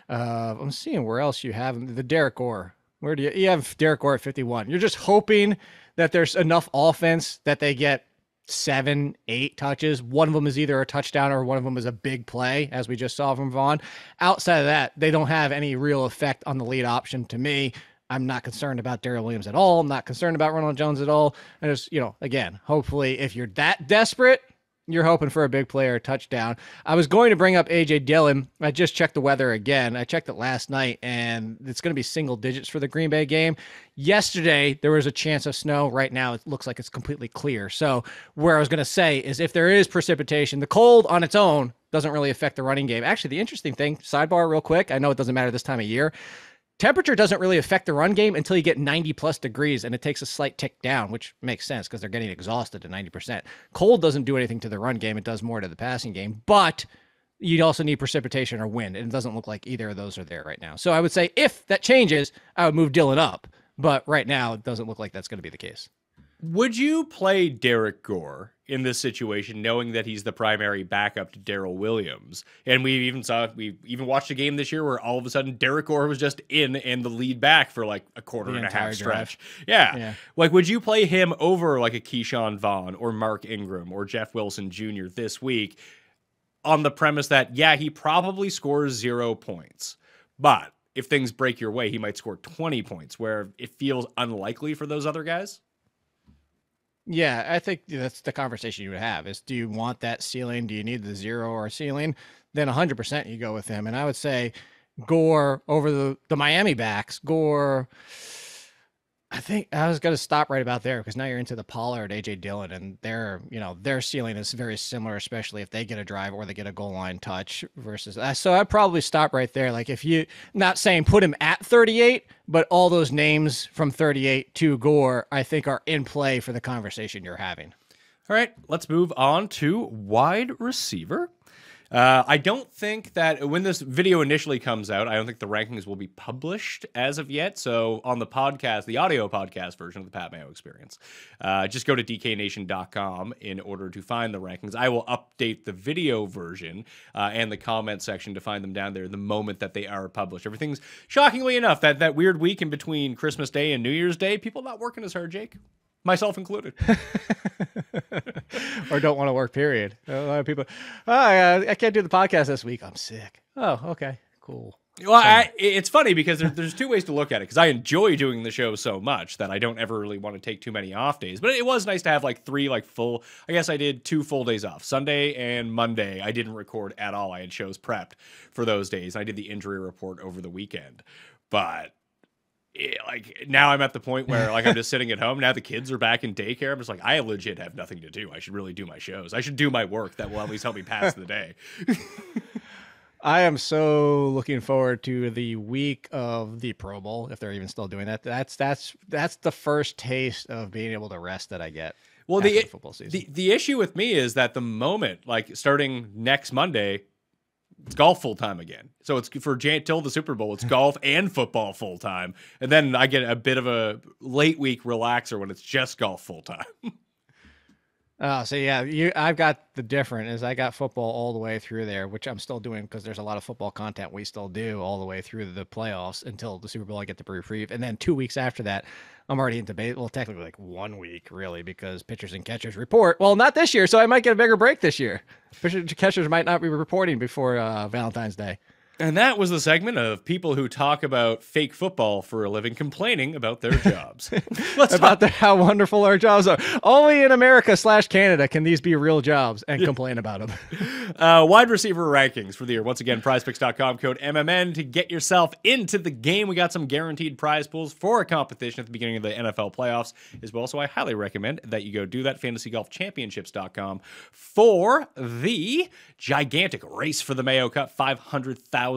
[SPEAKER 4] I'm seeing where else you have him. The Derek Gore. Where do you have Derek Gore at 51? You're just hoping that there's enough offense that they get 7, 8 touches. One of them is either a touchdown or one of them is a big play, as we just saw from Vaughn. Outside of that, they don't have any real effect on the lead option to me. I'm not concerned about Darrell Williams at all. I'm not concerned about Ronald Jones at all. I just, again, hopefully if you're that desperate, you're hoping for a big play or a touchdown. I was going to bring up A.J. Dillon. I just checked the weather again. I checked it last night, and it's going to be single digits for the Green Bay game. Yesterday, there was a chance of snow. Right now, it looks like it's completely clear. So where I was going to say is if there is precipitation, the cold on its own doesn't really affect the running game. Actually, the interesting thing, sidebar real quick, I know it doesn't matter this time of year, temperature doesn't really affect the run game until you get 90+ degrees, and it takes a slight tick down, which makes sense because they're getting exhausted at 90%. Cold doesn't do anything to the run game. It does more to the passing game, but you also need precipitation or wind, and it doesn't look like either of those are there right now. So I would say if that changes, I would move Dillon up, but right now it doesn't look like that's going to be the case.
[SPEAKER 3] Would you play Derek Gore in this situation, knowing that he's the primary backup to Darrell Williams? And we even watched a game this year where all of a sudden Derek Gore was just in and the lead back for like a quarter and a half stretch. Yeah. Like, would you play him over like a Keyshawn Vaughn or Mark Ingram or Jeff Wilson Jr. this week on the premise that, yeah, he probably scores 0 points, but if things break your way, he might score 20 points, where it feels unlikely for those other guys?
[SPEAKER 4] Yeah, I think that's the conversation you would have is, do you want that ceiling? Do you need the 0 or ceiling? Then 100% you go with him. And I would say Gore over the Miami backs. Gore, I think I was going to stop right about there because now you're into the Pollard, A.J. Dillon, and their ceiling is very similar, especially if they get a drive or they get a goal line touch versus that. So I'd probably stop right there. Like if you, not saying put him at 38, but all those names from 38 to Gore, I think are in play for the conversation you're having.
[SPEAKER 3] All right, let's move on to wide receiver. I don't think that when this video initially comes out, I don't think the rankings will be published as of yet. So on the podcast, the audio podcast version of the Pat Mayo Experience, just go to dknation.com in order to find the rankings. I will update the video version and the comment section to find them down there the moment that they are published. Everything's, shockingly enough, that weird week in between Christmas Day and New Year's Day, people not working as hard, Jake. Myself included.
[SPEAKER 4] Or don't want to work, period. A lot of people, I can't do the podcast this week. I'm sick. Oh, okay, cool.
[SPEAKER 3] Well, it's funny because there's 2 ways to look at it, because I enjoy doing the show so much that I don't ever really want to take too many off days. But it was nice to have like 3 full, I guess I did 2 full days off. Sunday and Monday, I didn't record at all. I had shows prepped for those days. I did the injury report over the weekend. But now I'm at the point where I'm just sitting at home. Now the kids are back in daycare. I'm just like, I legit have nothing to do. I should really do my shows. I should do my work that will at least help me pass the day.
[SPEAKER 4] I am so looking forward to the week of the Pro Bowl, if they're even still doing that. That's the first taste of being able to rest that I get.
[SPEAKER 3] Well,
[SPEAKER 4] the football season.
[SPEAKER 3] The issue with me is that the moment, starting next Monday, it's golf full time again. So it's for till the Super Bowl, it's golf and football full time. And then I get a bit of a late week relaxer when it's just golf full time.
[SPEAKER 4] Oh, so yeah, I've got the different is I got football all the way through there, which I'm still doing because there's a lot of football content we still do all the way through the playoffs until the Super Bowl. I get to reprieve, and then 2 weeks after that, I'm already into base. Well, technically like 1 week, really, because pitchers and catchers report. Well, not this year, so I might get a bigger break this year. Pitchers and catchers might not be reporting before Valentine's Day.
[SPEAKER 3] And that was the segment of people who talk about fake football for a living complaining about their jobs.
[SPEAKER 4] How wonderful our jobs are. Only in America/Canada can these be real jobs and complain about them.
[SPEAKER 3] Wide receiver rankings for the year. Once again, prizepicks.com, code MMN to get yourself into the game. We got some guaranteed prize pools for a competition at the beginning of the NFL playoffs as well. So I highly recommend that you go do that. FantasyGolfChampionships.com for the gigantic race for the Mayo Cup, $500,000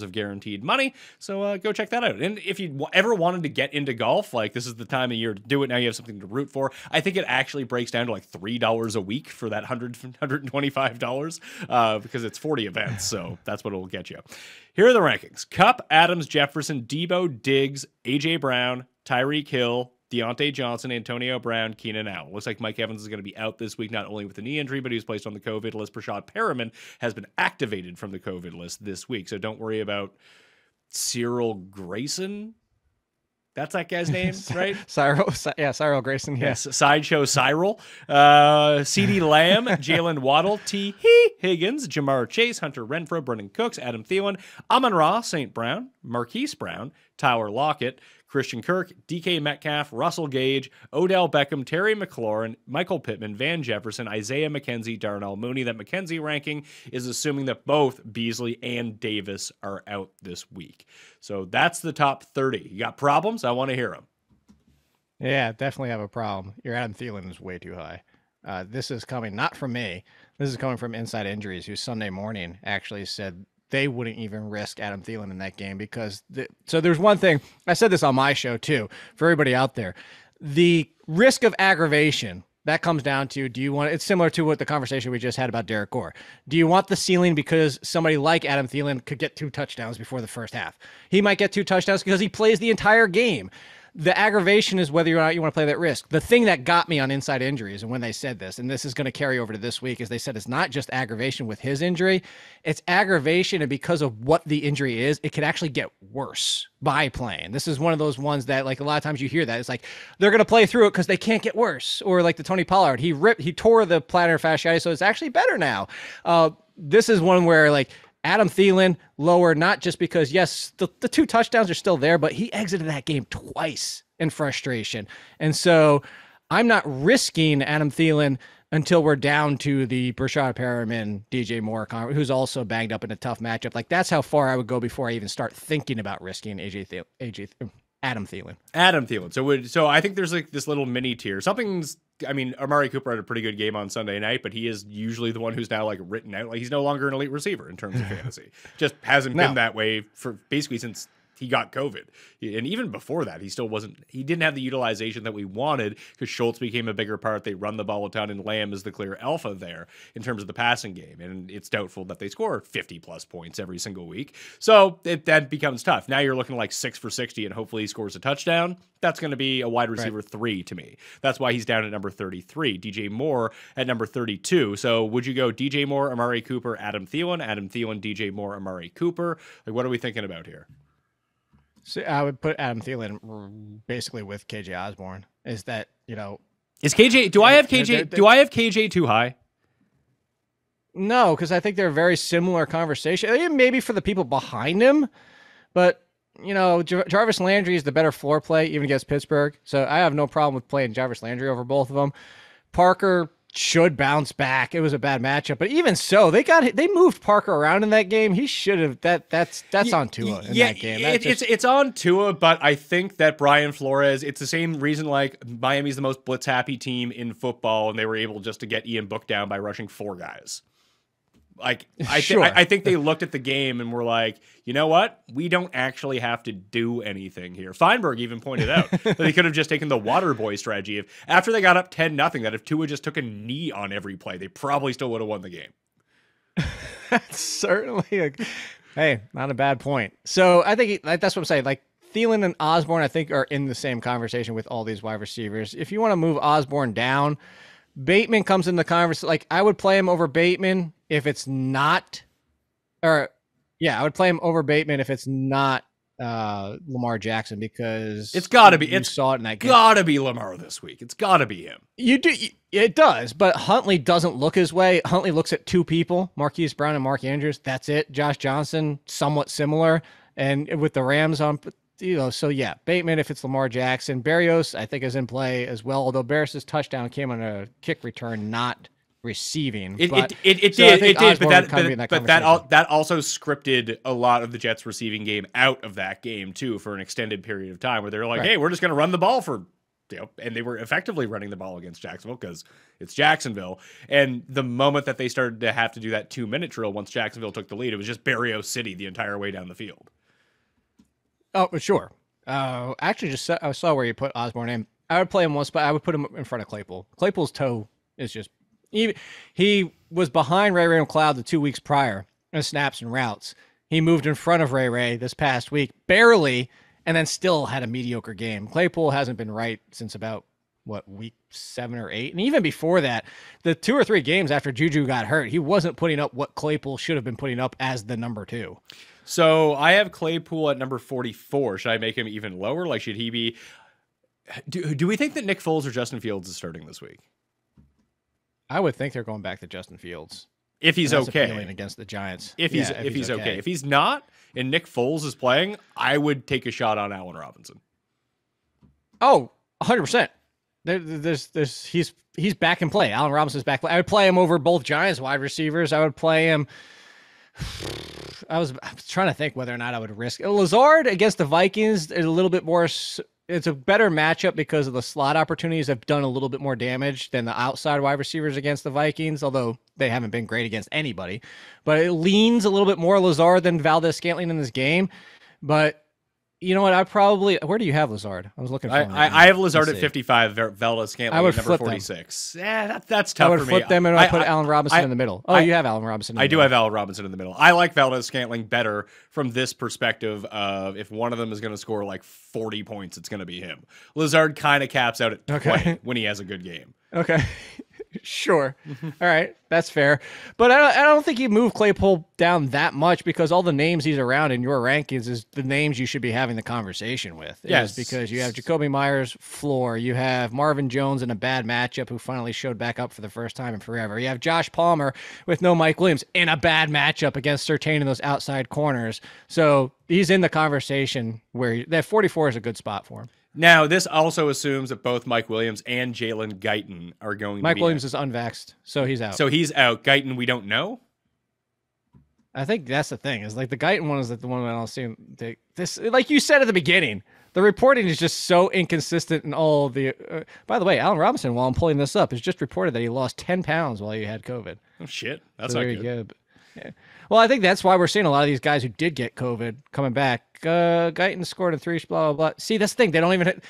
[SPEAKER 3] of guaranteed money. So go check that out. And if you ever wanted to get into golf, like this is the time of year to do it. Now you have something to root for. I think it actually breaks down to like $3 a week for that $125 because it's 40 events. So that's what it'll get you. Here are the rankings. Cup, Adams, Jefferson, Debo, Diggs, A.J. Brown, Tyreek Hill, Deontay Johnson, Antonio Brown, Keenan Allen. Looks like Mike Evans is going to be out this week, not only with a knee injury, but he was placed on the COVID list. Brashad Perriman has been activated from the COVID list this week. So don't worry about Cyril Grayson. That's that guy's name, right?
[SPEAKER 4] Cyril Grayson.
[SPEAKER 3] Yes, Sideshow Cyril. CeeDee Lamb, Jalen Waddle, T. Higgins, Jamar Chase, Hunter Renfrow, Brendan Cooks, Adam Thielen, Amon-Ra, St. Brown, Marquise Brown, Tyler Lockett, Christian Kirk, DK Metcalf, Russell Gage, Odell Beckham, Terry McLaurin, Michael Pittman, Van Jefferson, Isaiah McKenzie, Darnell Mooney. That McKenzie ranking is assuming that both Beasley and Davis are out this week. So that's the top 30. You got problems? I want to hear them.
[SPEAKER 4] Yeah, definitely have a problem. Your Adam Thielen is way too high. This is coming not from me. This is coming from Inside Injuries, who Sunday morning actually said they wouldn't even risk Adam Thielen in that game because so there's one thing, I said this on my show too, for everybody out there, the risk of aggravation that comes down to, it's similar to what the conversation we just had about Derek Gore. Do you want the ceiling because somebody like Adam Thielen could get 2 touchdowns before the first half? He might get 2 touchdowns because he plays the entire game. The aggravation is whether or not you want to play that risk. The thing that got me on Inside Injuries, and when they said this, and this is going to carry over to this week, is they said it's not just aggravation with his injury, it's aggravation, and because of what the injury is, it could actually get worse by playing. This is one of those ones that, like, a lot of times you hear that. It's like, they're going to play through it because they can't get worse. Or like the Tony Pollard, he tore the plantar fasciitis, so it's actually better now. This is one where, like, Adam Thielen lower, not just because, yes, the 2 touchdowns are still there, but he exited that game twice in frustration. And so I'm not risking Adam Thielen until we're down to the Brashad Perriman, DJ Moore, who's also banged up in a tough matchup. Like, that's how far I would go before I even start thinking about risking Adam Thielen.
[SPEAKER 3] So I think there's like this little mini tier. Amari Cooper had a pretty good game on Sunday night, but he is usually the one who's now like written out. Like, he's no longer an elite receiver in terms of fantasy. Just hasn't been that way for basically since he got COVID. And even before that, he didn't have the utilization that we wanted because Schultz became a bigger part. They run the ball a ton, and Lamb is the clear alpha there in terms of the passing game. And it's doubtful that they score 50 plus points every single week. So that becomes tough. Now you're looking like 6 for 60 and hopefully he scores a touchdown. That's going to be a wide receiver 3 to me. That's why he's down at number 33. DJ Moore at number 32. So would you go DJ Moore, Amari Cooper, Adam Thielen, DJ Moore, Amari Cooper? Like, what are we thinking about here?
[SPEAKER 4] So I would put Adam Thielen basically with KJ Osborne. Is that,
[SPEAKER 3] is KJ? Do I have KJ too high?
[SPEAKER 4] No, because I think they're a very similar conversation. Maybe for the people behind him, but Jarvis Landry is the better floor play even against Pittsburgh. So I have no problem with playing Jarvis Landry over both of them. Parker should bounce back. It was a bad matchup, but even so, they moved Parker around in that game. He should have. That's on Tua in that game.
[SPEAKER 3] It's on Tua, but I think that Brian Flores. It's the same reason like Miami's the most blitz happy team in football, and they were able just to get Ian Book down by rushing 4 guys. Like, I think they looked at the game and were like, you know what? We don't actually have to do anything here. Feinberg even pointed out that they could have just taken the water boy strategy. After they got up 10-0, that if Tua just took a knee on every play, they probably still would have won the game.
[SPEAKER 4] That's certainly not a bad point. So I think that's what I'm saying. Like, Thielen and Osborne, I think, are in the same conversation with all these wide receivers. If you want to move Osborne down, Bateman comes in the conversation. Like, I would play him over Bateman if it's not, or yeah, I would play him over Bateman if it's not Lamar Jackson, because
[SPEAKER 3] It's got to be.
[SPEAKER 4] You saw it in that game.
[SPEAKER 3] Got to be Lamar this week. It's got to be him.
[SPEAKER 4] You do. It does, but Huntley doesn't look his way. Huntley looks at two people, Marquise Brown and Mark Andrews. That's it. Josh Johnson, somewhat similar, and with the Rams on, so yeah, Bateman if it's Lamar Jackson. Berrios, I think, is in play as well, although Berrios' touchdown came on a kick return, not receiving.
[SPEAKER 3] It
[SPEAKER 4] did,
[SPEAKER 3] but that also scripted a lot of the Jets receiving game out of that game too for an extended period of time, where they're like, hey, we're just going to run the ball for, and they were effectively running the ball against Jacksonville because it's Jacksonville. And the moment that they started to have to do that 2-minute drill, once Jacksonville took the lead, it was just Berrios City the entire way down the field.
[SPEAKER 4] Oh, sure. Actually, I saw where you put Osborne in. I would play him once, but I would put him in front of Claypool. Claypool's toe is just, he was behind Ray McCloud the 2 weeks prior in snaps and routes. He moved in front of Ray this past week, barely, and then still had a mediocre game. Claypool hasn't been right since about, week 7 or 8? And even before that, the 2 or 3 games after Juju got hurt, he wasn't putting up what Claypool should have been putting up as the number 2.
[SPEAKER 3] So I have Claypool at number 44. Should I make him even lower? Like, should he be... Do we think that Nick Foles or Justin Fields is starting this week?
[SPEAKER 4] I would think they're going back to Justin Fields.
[SPEAKER 3] If he's okay.
[SPEAKER 4] Against the Giants.
[SPEAKER 3] If he's okay. If he's not, and Nick Foles is playing, I would take a shot on Allen Robinson.
[SPEAKER 4] Oh, 100%. He's back in play. Allen Robinson's back. I would play him over both Giants wide receivers. I would play him... I was trying to think whether or not I would risk Lazard against the Vikings. Is a little bit more. It's a better matchup because of the slot opportunities have done a little bit more damage than the outside wide receivers against the Vikings, although they haven't been great against anybody. But it leans a little bit more Lazard than Valdez-Scantling in this game. But you know what? Where do you have Lazard? I was looking for him.
[SPEAKER 3] I have Lazard at 55, Valdez-Scantling at number 46.
[SPEAKER 4] Them.
[SPEAKER 3] Yeah, that's tough for me.
[SPEAKER 4] I would flip them and I put Allen Robinson in the middle. Oh, you have Allen Robinson in the middle.
[SPEAKER 3] I do have Allen Robinson in the middle. I like Valdez-Scantling better from this perspective of if one of them is going to score like 40 points, it's going to be him. Lazard kind of caps out at 20 when he has a good game.
[SPEAKER 4] Okay. Sure. All right. That's fair. But I don't think you move Claypool down that much, because all the names he's around in your rankings is the names you should be having the conversation with.
[SPEAKER 3] Yes.
[SPEAKER 4] Because you have Jacoby Myers, floor. You have Marvin Jones in a bad matchup who finally showed back up for the first time in forever. You have Josh Palmer with no Mike Williams in a bad matchup against Surtain in those outside corners. So he's in the conversation where that 44 is a good spot for him.
[SPEAKER 3] Now, this also assumes that both Mike Williams and Jalen Guyton are going to be
[SPEAKER 4] Mike Williams is unvaxxed, so he's out.
[SPEAKER 3] So he's out. Guyton, we don't know?
[SPEAKER 4] I think that's the thing. Is like the Guyton one is the one that I'll see. This, like you said at the beginning, the reporting is just so inconsistent in all the... by the way, Allen Robinson, while I'm pulling this up, has just reported that he lost 10 pounds while he had COVID.
[SPEAKER 3] Oh, shit. That's not good.
[SPEAKER 4] Yeah. Well, I think that's why we're seeing a lot of these guys who did get COVID coming back. Guyton scored in 3, blah, blah, blah. See, that's the thing. They don't even...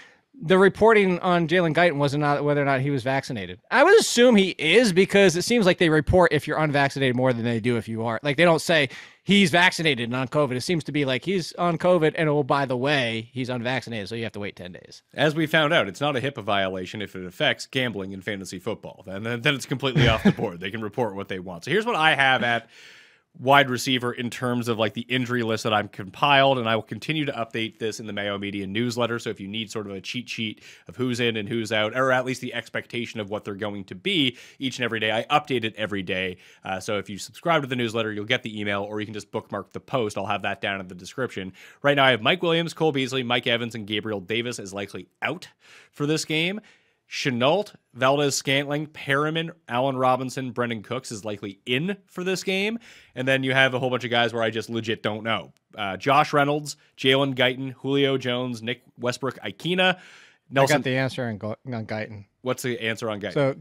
[SPEAKER 4] The reporting on Jalen Guyton wasn't whether or not he was vaccinated. I would assume he is, because it seems like they report if you're unvaccinated more than they do if you are. Like, they don't say he's vaccinated and on COVID. It seems to be like he's on COVID and, oh, by the way, he's unvaccinated, so you have to wait 10 days.
[SPEAKER 3] As we found out, it's not a HIPAA violation if it affects gambling in fantasy football. Then it's completely off the board. They can report what they want. So here's what I have at wide receiver in terms of like the injury list that I'm compiled, and I will continue to update this in the Mayo Media newsletter. So if you need sort of a cheat sheet of who's in and who's out, or at least the expectation of what they're going to be each and every day, I update it every day. So if you subscribe to the newsletter, you'll get the email, or you can just bookmark the post. I'll have that down in the description. Right now I have Mike Williams, Cole Beasley, Mike Evans, and Gabriel Davis is likely out for this game. Chenault, Valdez-Scantling, Perriman, Allen Robinson, Brendan Cooks is likely in for this game. And then you have a whole bunch of guys where I just legit don't know. Josh Reynolds, Jalen Guyton, Julio Jones, Nick Westbrook-Ikena.
[SPEAKER 4] I got the answer on Guyton.
[SPEAKER 3] What's the answer on Guyton?
[SPEAKER 4] So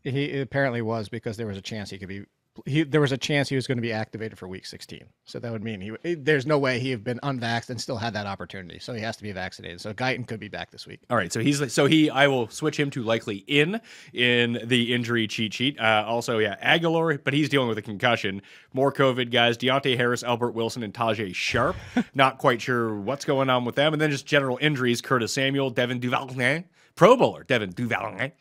[SPEAKER 4] he apparently was, because there was a chance he could be... there was a chance he was going to be activated for week 16. So that would mean there's no way he had been unvaxxed and still had that opportunity. So he has to be vaccinated. So Guyton could be back this week.
[SPEAKER 3] All right. I will switch him to likely in the injury cheat sheet. Also, yeah, Aguilar, but he's dealing with a concussion. More COVID guys, Deontay Harris, Albert Wilson, and Tajay Sharp. Not quite sure what's going on with them. And then just general injuries, Curtis Samuel, Devin Duvalier, Pro Bowler, Devin Duvalier,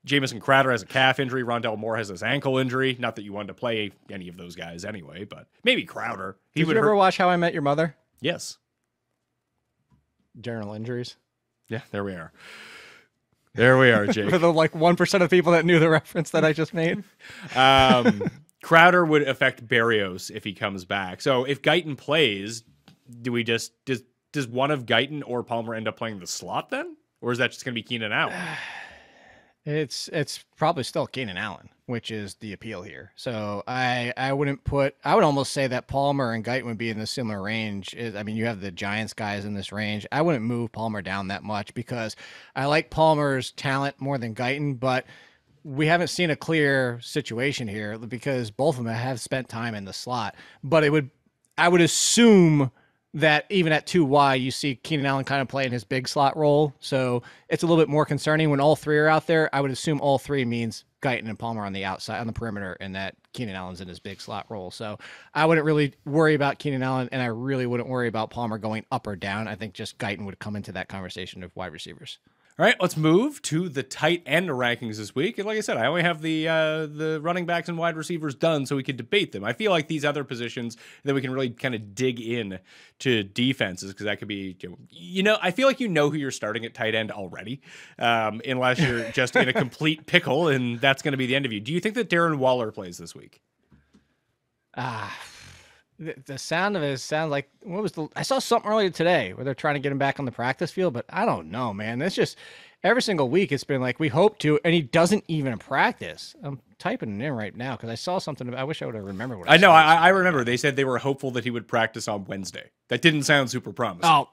[SPEAKER 3] Jamison Crowder has a calf injury. Rondell Moore has his ankle injury. Not that you wanted to play any of those guys anyway, but maybe Crowder.
[SPEAKER 4] Did you ever watch How I Met Your Mother?
[SPEAKER 3] Yes.
[SPEAKER 4] General injuries.
[SPEAKER 3] Yeah, there we are. There we are, Jake.
[SPEAKER 4] For the 1% of people that knew the reference that I just made.
[SPEAKER 3] Crowder would affect Berrios if he comes back. So if Guyton plays, does one of Guyton or Palmer end up playing the slot then? Or is that just going to be Keenan Allen?
[SPEAKER 4] It's probably still Keenan Allen, which is the appeal here. So I would almost say that Palmer and Guyton would be in the similar range. I mean, you have the Giants guys in this range. I wouldn't move Palmer down that much because I like Palmer's talent more than Guyton, but we haven't seen a clear situation here because both of them have spent time in the slot. But I would assume that even at 2Y, you see Keenan Allen kind of playing his big slot role. So it's a little bit more concerning when all three are out there. I would assume all three means Guyton and Palmer on the outside, on the perimeter, and that Keenan Allen's in his big slot role. So I wouldn't really worry about Keenan Allen, and I really wouldn't worry about Palmer going up or down. I think just Guyton would come into that conversation of wide receivers.
[SPEAKER 3] All right, let's move to the tight end rankings this week. And like I said, I only have the running backs and wide receivers done so we could debate them. I feel like these other positions that we can really kind of dig in to defenses because that could be, I feel like who you're starting at tight end already, unless you're just in a complete pickle and that's going to be the end of you. Do you think that Darren Waller plays this week?
[SPEAKER 4] The sound of it sounds like I saw something earlier today where they're trying to get him back on the practice field, but I don't know, man. It's just every single week it's been like we hope to, and he doesn't even practice. I'm typing it in right now because I saw something. I wish I would have remembered what I
[SPEAKER 3] know. I remember they said they were hopeful that he would practice on Wednesday. That didn't sound super promising.
[SPEAKER 4] Oh,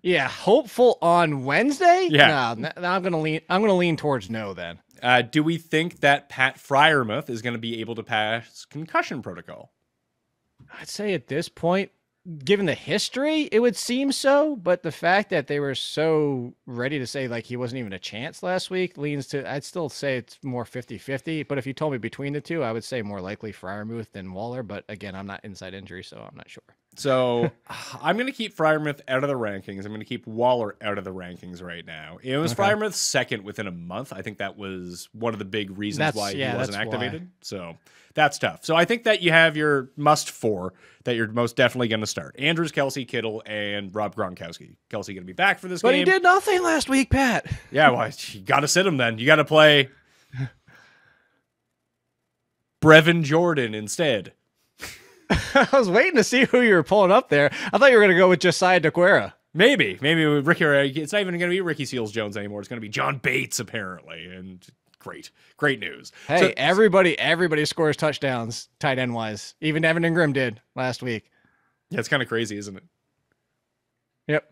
[SPEAKER 4] yeah, hopeful on Wednesday.
[SPEAKER 3] Yeah,
[SPEAKER 4] no, I'm gonna lean towards no then.
[SPEAKER 3] Do we think that Pat Freiermuth is going to be able to pass concussion protocol?
[SPEAKER 4] I'd say at this point, given the history, it would seem so. But the fact that they were so ready to say like he wasn't even a chance last week leans to, I'd still say it's more 50-50. But if you told me between the two, I would say more likely Freiermuth than Waller. But again, I'm not inside injury, so I'm not sure.
[SPEAKER 3] So I'm going to keep Freiermuth out of the rankings. I'm going to keep Waller out of the rankings right now. It was Freiermuth second within a month. I think that was one of the big reasons why he wasn't activated. Why. So that's tough. So I think that you have your must four that you're most definitely going to start. Andrews, Kelsey, Kittle, and Rob Gronkowski. Kelsey going to be back for this game.
[SPEAKER 4] But he did nothing last week, Pat.
[SPEAKER 3] Yeah, well, you got to sit him then. You got to play Brevin Jordan instead.
[SPEAKER 4] I was waiting to see who you were pulling up there. I thought you were going to go with Josiah DeQuera.
[SPEAKER 3] Maybe with Ricky. It's not even going to be Ricky Seals-Jones anymore. It's going to be John Bates apparently, and great news.
[SPEAKER 4] Hey, so, everybody scores touchdowns tight end wise. Even Evan Ingram did last week.
[SPEAKER 3] Yeah, it's kind of crazy, isn't it?
[SPEAKER 4] Yep.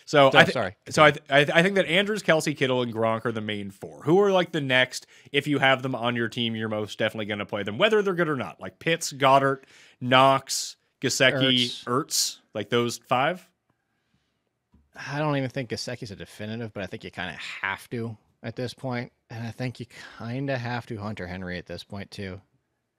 [SPEAKER 3] So I think that Andrews, Kelsey, Kittle, and Gronk are the main four. Who are like the next? If you have them on your team, you're most definitely going to play them, whether they're good or not. Like Pitts, Goddard, Knox, Gesicki, Ertz, like those five.
[SPEAKER 4] I don't even think Gesicki's a definitive, but I think you kind of have to at this point, and I think you kind of have to Hunter Henry at this point too.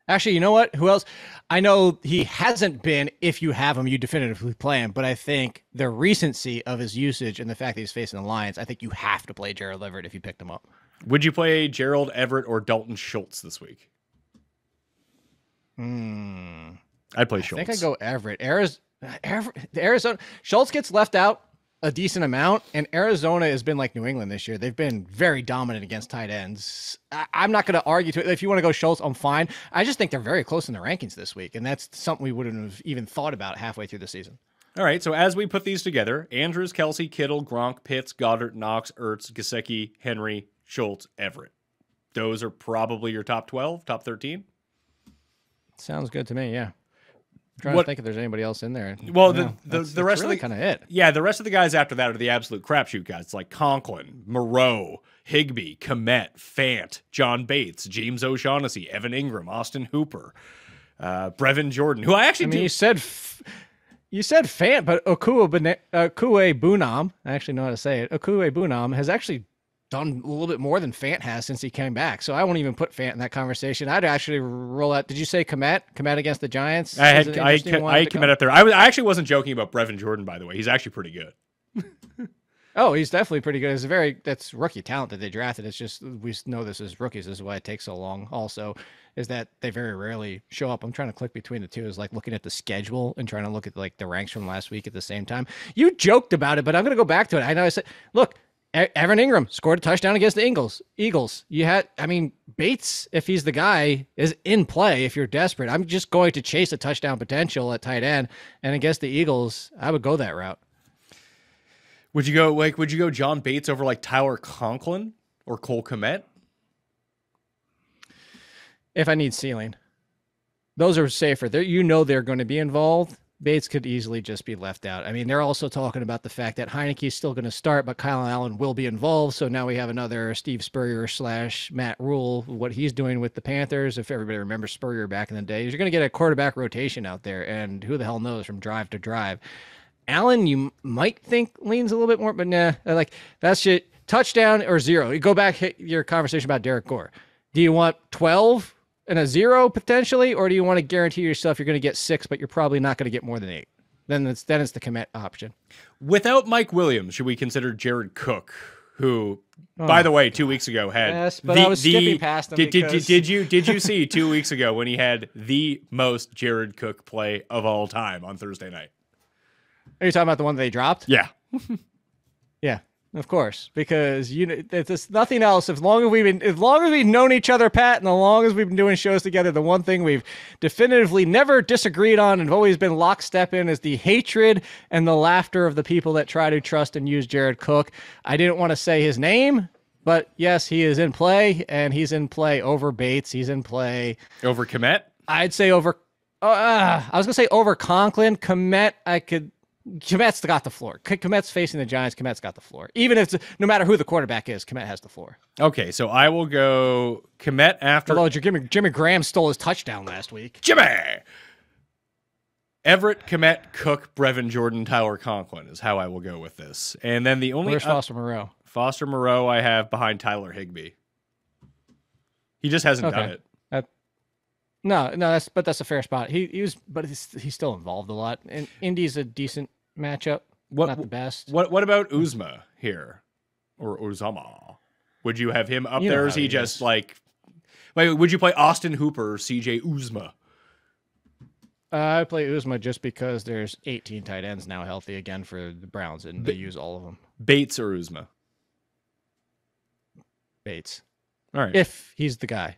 [SPEAKER 4] Actually, you know what? Who else? I know he hasn't been, if you have him, you definitively play him, but I think the recency of his usage and the fact that he's facing the Lions, I think you have to play Gerald Everett if you picked him up.
[SPEAKER 3] Would you play Gerald Everett or Dalton Schultz this week? I'd play Schultz.
[SPEAKER 4] I think I'd go Everett. Arizona. Schultz gets left out a decent amount, and Arizona has been like New England this year. They've been very dominant against tight ends. I'm not going to argue to it. If you want to go Schultz, I'm fine. I just think they're very close in the rankings this week, and that's something we wouldn't have even thought about halfway through the season.
[SPEAKER 3] All right, so as we put these together, Andrews, Kelsey, Kittle, Gronk, Pitts, Goddard, Knox, Ertz, Gesicki, Henry, Schultz, Everett. Those are probably your top 12, top 13?
[SPEAKER 4] Sounds good to me, yeah. I'm trying to think if there's anybody else in there.
[SPEAKER 3] Well, the rest
[SPEAKER 4] really
[SPEAKER 3] of the
[SPEAKER 4] kind of it.
[SPEAKER 3] Yeah, the rest of the guys after that are the absolute crapshoot guys like Conklin, Moreau, Higbee, Kmet, Fant, John Bates, James O'Shaughnessy, Evan Ingram, Austin Hooper, Brevin Jordan, who I actually
[SPEAKER 4] you said Fant, but Okue Bunam, I actually know how to say it. Okue Bunam has actually done a little bit more than Fant has since he came back. So I won't even put Fant in that conversation. I'd actually roll out. Did you say Kmet? Kmet against the Giants?
[SPEAKER 3] I had Kmet up there. I actually wasn't joking about Brevin Jordan, by the way. He's actually pretty good.
[SPEAKER 4] Oh, he's definitely pretty good. That's rookie talent that they drafted. It's just we know this is rookies. This is why it takes so long. Also, is that they very rarely show up. I'm trying to click between the two. Is like looking at the schedule and trying to look at like the ranks from last week at the same time. You joked about it, but I'm going to go back to it. I know I said, look, Evan Ingram scored a touchdown against the Eagles. Bates, if he's the guy, is in play if you're desperate. I'm just going to chase a touchdown potential at tight end, and against the Eagles, I would go that route.
[SPEAKER 3] Would you go John Bates over like Tyler Conklin or Cole Kmet?
[SPEAKER 4] If I need ceiling. Those are safer. They're going to be involved. Bates could easily just be left out. I mean, they're also talking about the fact that Heineke's still going to start, but Kyle Allen will be involved. So now we have another Steve Spurrier / Matt Rule, what he's doing with the Panthers. If everybody remembers Spurrier back in the day, you're going to get a quarterback rotation out there, and who the hell knows from drive to drive. Allen, you might think leans a little bit more, but nah, like that's shit. Touchdown or 0. You go back, hit your conversation about Derek Gore. Do you want 12 and a 0 potentially, or do you want to guarantee yourself you're going to get 6, but you're probably not going to get more than 8? Then it's the Kmet option.
[SPEAKER 3] Without Mike Williams, should we consider Jared Cook, who, by the way, 2 weeks ago had
[SPEAKER 4] yes, but I was skipping past him.
[SPEAKER 3] Did you see 2 weeks ago when he had the most Jared Cook play of all time on Thursday night?
[SPEAKER 4] Are you talking about the one that they dropped?
[SPEAKER 3] Yeah.
[SPEAKER 4] Yeah, of course, because there's nothing else. As long as we've known each other, Pat, and as long as we've been doing shows together, the one thing we've definitively never disagreed on and have always been lockstep in is the hatred and the laughter of the people that try to trust and use Jared Cook. I didn't want to say his name, but yes, he is in play, and he's in play over Bates. He's in play
[SPEAKER 3] over Kmet.
[SPEAKER 4] I'd say over. I was gonna say over Conklin. Kmet, Kmet's got the floor. Kmet's facing the Giants. Kmet's got the floor. Even if no matter who the quarterback is, Kmet has the floor.
[SPEAKER 3] Okay, so I will go Kmet after.
[SPEAKER 4] Although Jimmy Graham stole his touchdown last week.
[SPEAKER 3] Jimmy! Everett, Kmet, Cook, Brevin Jordan, Tyler Conklin is how I will go with this. And then the only...
[SPEAKER 4] Where's Foster Moreau?
[SPEAKER 3] Foster Moreau I have behind Tyler Higbee. He just hasn't done it.
[SPEAKER 4] No, that's a fair spot. He's still involved a lot. And Indy's a decent matchup. Not the best.
[SPEAKER 3] What about Uzma here? Or Uzama? Would you have him up there? Or is he just like... Wait, would you play Austin Hooper or CJ Uzma?
[SPEAKER 4] I play Uzma just because there's 18 tight ends now healthy again for the Browns, and they use all of them.
[SPEAKER 3] Bates or Uzma?
[SPEAKER 4] Bates.
[SPEAKER 3] All right.
[SPEAKER 4] If he's the guy.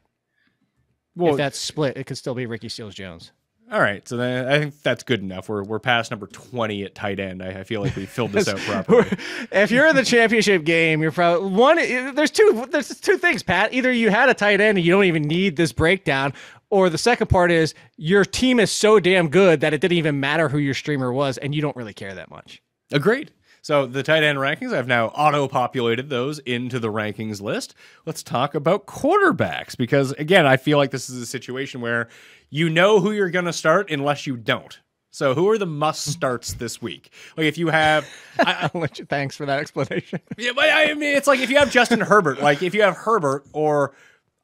[SPEAKER 3] Well,
[SPEAKER 4] if that's split, it could still be Ricky Seals-Jones.
[SPEAKER 3] All right, so then I think that's good enough. We're past number 20 at tight end. I feel like we filled this out properly.
[SPEAKER 4] If you're in the championship game, you're probably There's two things, Pat. Either you had a tight end and you don't even need this breakdown, or the second part is your team is so damn good that it didn't even matter who your streamer was, and you don't really care that much.
[SPEAKER 3] Agreed. So the tight end rankings, I've now auto-populated those into the rankings list. Let's talk about quarterbacks, because, again, I feel like this is a situation where you know who you're going to start unless you don't. So who are the must-starts this week? Like if you have...
[SPEAKER 4] Thanks for that explanation.
[SPEAKER 3] Yeah, but I mean, it's like if you have Justin Herbert, like if you have Herbert or...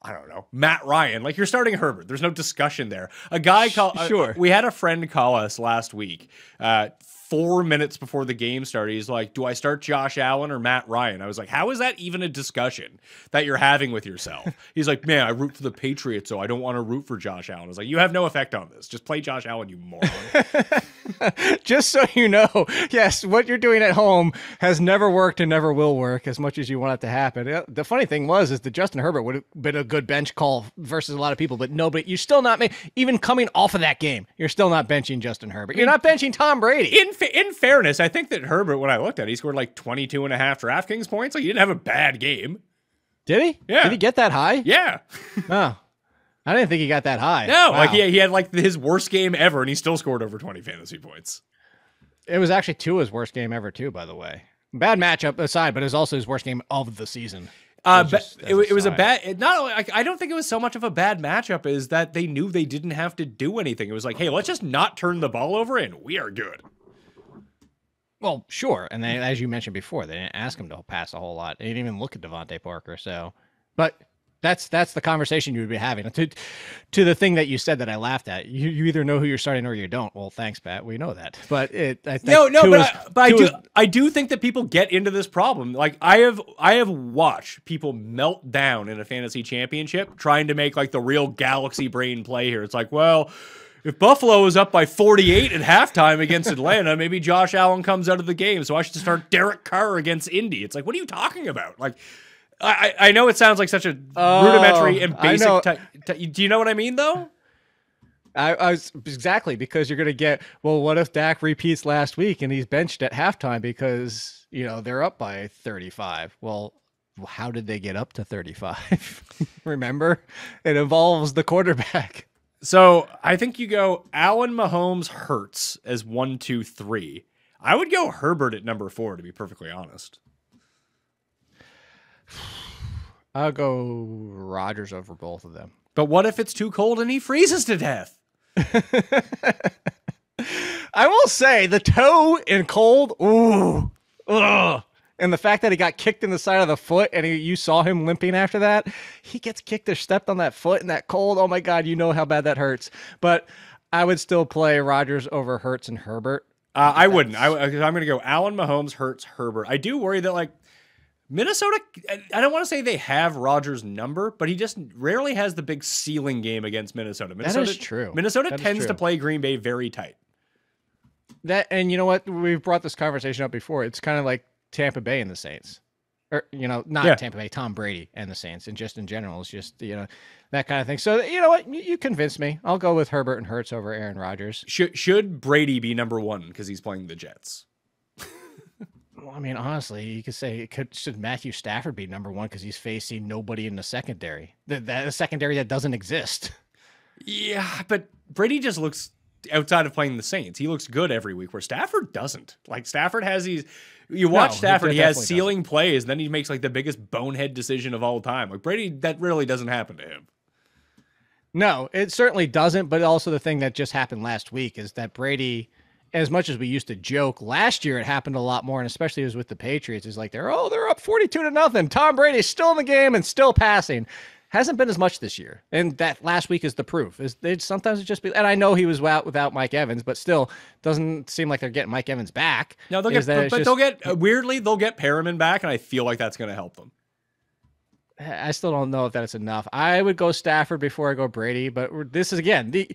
[SPEAKER 3] I don't know, Matt Ryan. Like, you're starting Herbert. There's no discussion there. A guy called...
[SPEAKER 4] Sure.
[SPEAKER 3] We had a friend call us last week, 4 minutes before the game started. He's like, do I start Josh Allen or Matt Ryan? I was like, how is that even a discussion that you're having with yourself? He's like, man, I root for the Patriots, so I don't want to root for Josh Allen. I was like, you have no effect on this. Just play Josh Allen, you moron.
[SPEAKER 4] Just so you know, yes, what you're doing at home has never worked and never will work as much as you want it to happen. The funny thing is that Justin Herbert would have been a good bench call versus a lot of people, but nobody, you're still not, even coming off of that game, you're still not benching Justin Herbert. You're not benching Tom Brady.
[SPEAKER 3] In fairness, I think that Herbert, when I looked at it, he scored like 22 and a half DraftKings points. Like, he didn't have a bad game.
[SPEAKER 4] Did he?
[SPEAKER 3] Yeah.
[SPEAKER 4] Did he get that high?
[SPEAKER 3] Yeah.
[SPEAKER 4] Oh. I didn't think he got that high.
[SPEAKER 3] No,
[SPEAKER 4] wow.
[SPEAKER 3] like he had like his worst game ever, and he still scored over 20 fantasy points.
[SPEAKER 4] It was actually Tua's worst game ever, too, by the way. Bad matchup aside, but it was also his worst game of the season.
[SPEAKER 3] It was a bad. I don't think it was so much of a bad matchup as that they knew they didn't have to do anything. It was like, hey, let's just not turn the ball over, and we are good.
[SPEAKER 4] Well, sure, and as you mentioned before, they didn't ask him to pass a whole lot. They didn't even look at Devontae Parker. So, but That's the conversation you would be having. To the thing that you said that I laughed at. You either know who you're starting or you don't. Well, thanks, Pat. We know that. But
[SPEAKER 3] I do think that people get into this problem. Like I have watched people melt down in a fantasy championship trying to make like the real galaxy brain play here. It's like, well, if Buffalo is up by 48 at halftime against Atlanta, maybe Josh Allen comes out of the game, so I should start Derek Carr against Indy. It's like, what are you talking about? Like, I know it sounds like such a rudimentary and basic. Do you know what I mean, though?
[SPEAKER 4] I was exactly, because you're going to get, well, what if Dak repeats last week and he's benched at halftime because, they're up by 35? Well, how did they get up to 35? Remember? It involves the quarterback.
[SPEAKER 3] So I think you go Allen, Mahomes, Hurts as 1, 2, 3. I would go Herbert at number 4, to be perfectly honest.
[SPEAKER 4] I'll go Rodgers over both of them.
[SPEAKER 3] But what if it's too cold and he freezes to death?
[SPEAKER 4] I will say the toe in cold, ooh, ugh. And the fact that he got kicked in the side of the foot and you saw him limping after that, he gets kicked or stepped on that foot in that cold. Oh my God, you know how bad that hurts. But I would still play Rodgers over Hurts and Herbert.
[SPEAKER 3] I wouldn't. I'm going to go Allen, Mahomes, Hurts, Herbert. I do worry that like Minnesota, I don't want to say they have Rodgers' number, but he just rarely has the big ceiling game against Minnesota.
[SPEAKER 4] That is true.
[SPEAKER 3] Minnesota tends to play Green Bay very tight.
[SPEAKER 4] And you know what? We've brought this conversation up before. It's kind of like Tampa Bay and the Saints. Or, not Tampa Bay, Tom Brady and the Saints. And just in general, it's just, that kind of thing. So, you know what? You convinced me. I'll go with Herbert and Hurts over Aaron Rodgers.
[SPEAKER 3] Should Brady be number 1 because he's playing the Jets?
[SPEAKER 4] Well, I mean, honestly, you could say should Matthew Stafford be number 1 because he's facing nobody in the secondary, the secondary that doesn't exist.
[SPEAKER 3] Yeah, but Brady just looks, outside of playing the Saints, he looks good every week, where Stafford doesn't. Like Stafford has these. You watch Stafford, he has ceiling plays, and then he makes like the biggest bonehead decision of all time. Like Brady, that really doesn't happen to him.
[SPEAKER 4] No, it certainly doesn't. But also the thing that just happened last week is that Brady, as much as we used to joke, last year it happened a lot more, and especially it was with the Patriots. It's like they're up 42-0. Tom Brady's still in the game and still passing. Hasn't been as much this year, and that last week is the proof. Sometimes it just be, and I know he was out without Mike Evans, but still doesn't seem like they're getting Mike Evans back.
[SPEAKER 3] No, they'll get Perriman back, and I feel like that's going to help them.
[SPEAKER 4] I still don't know if that's enough. I would go Stafford before I go Brady, but this is again the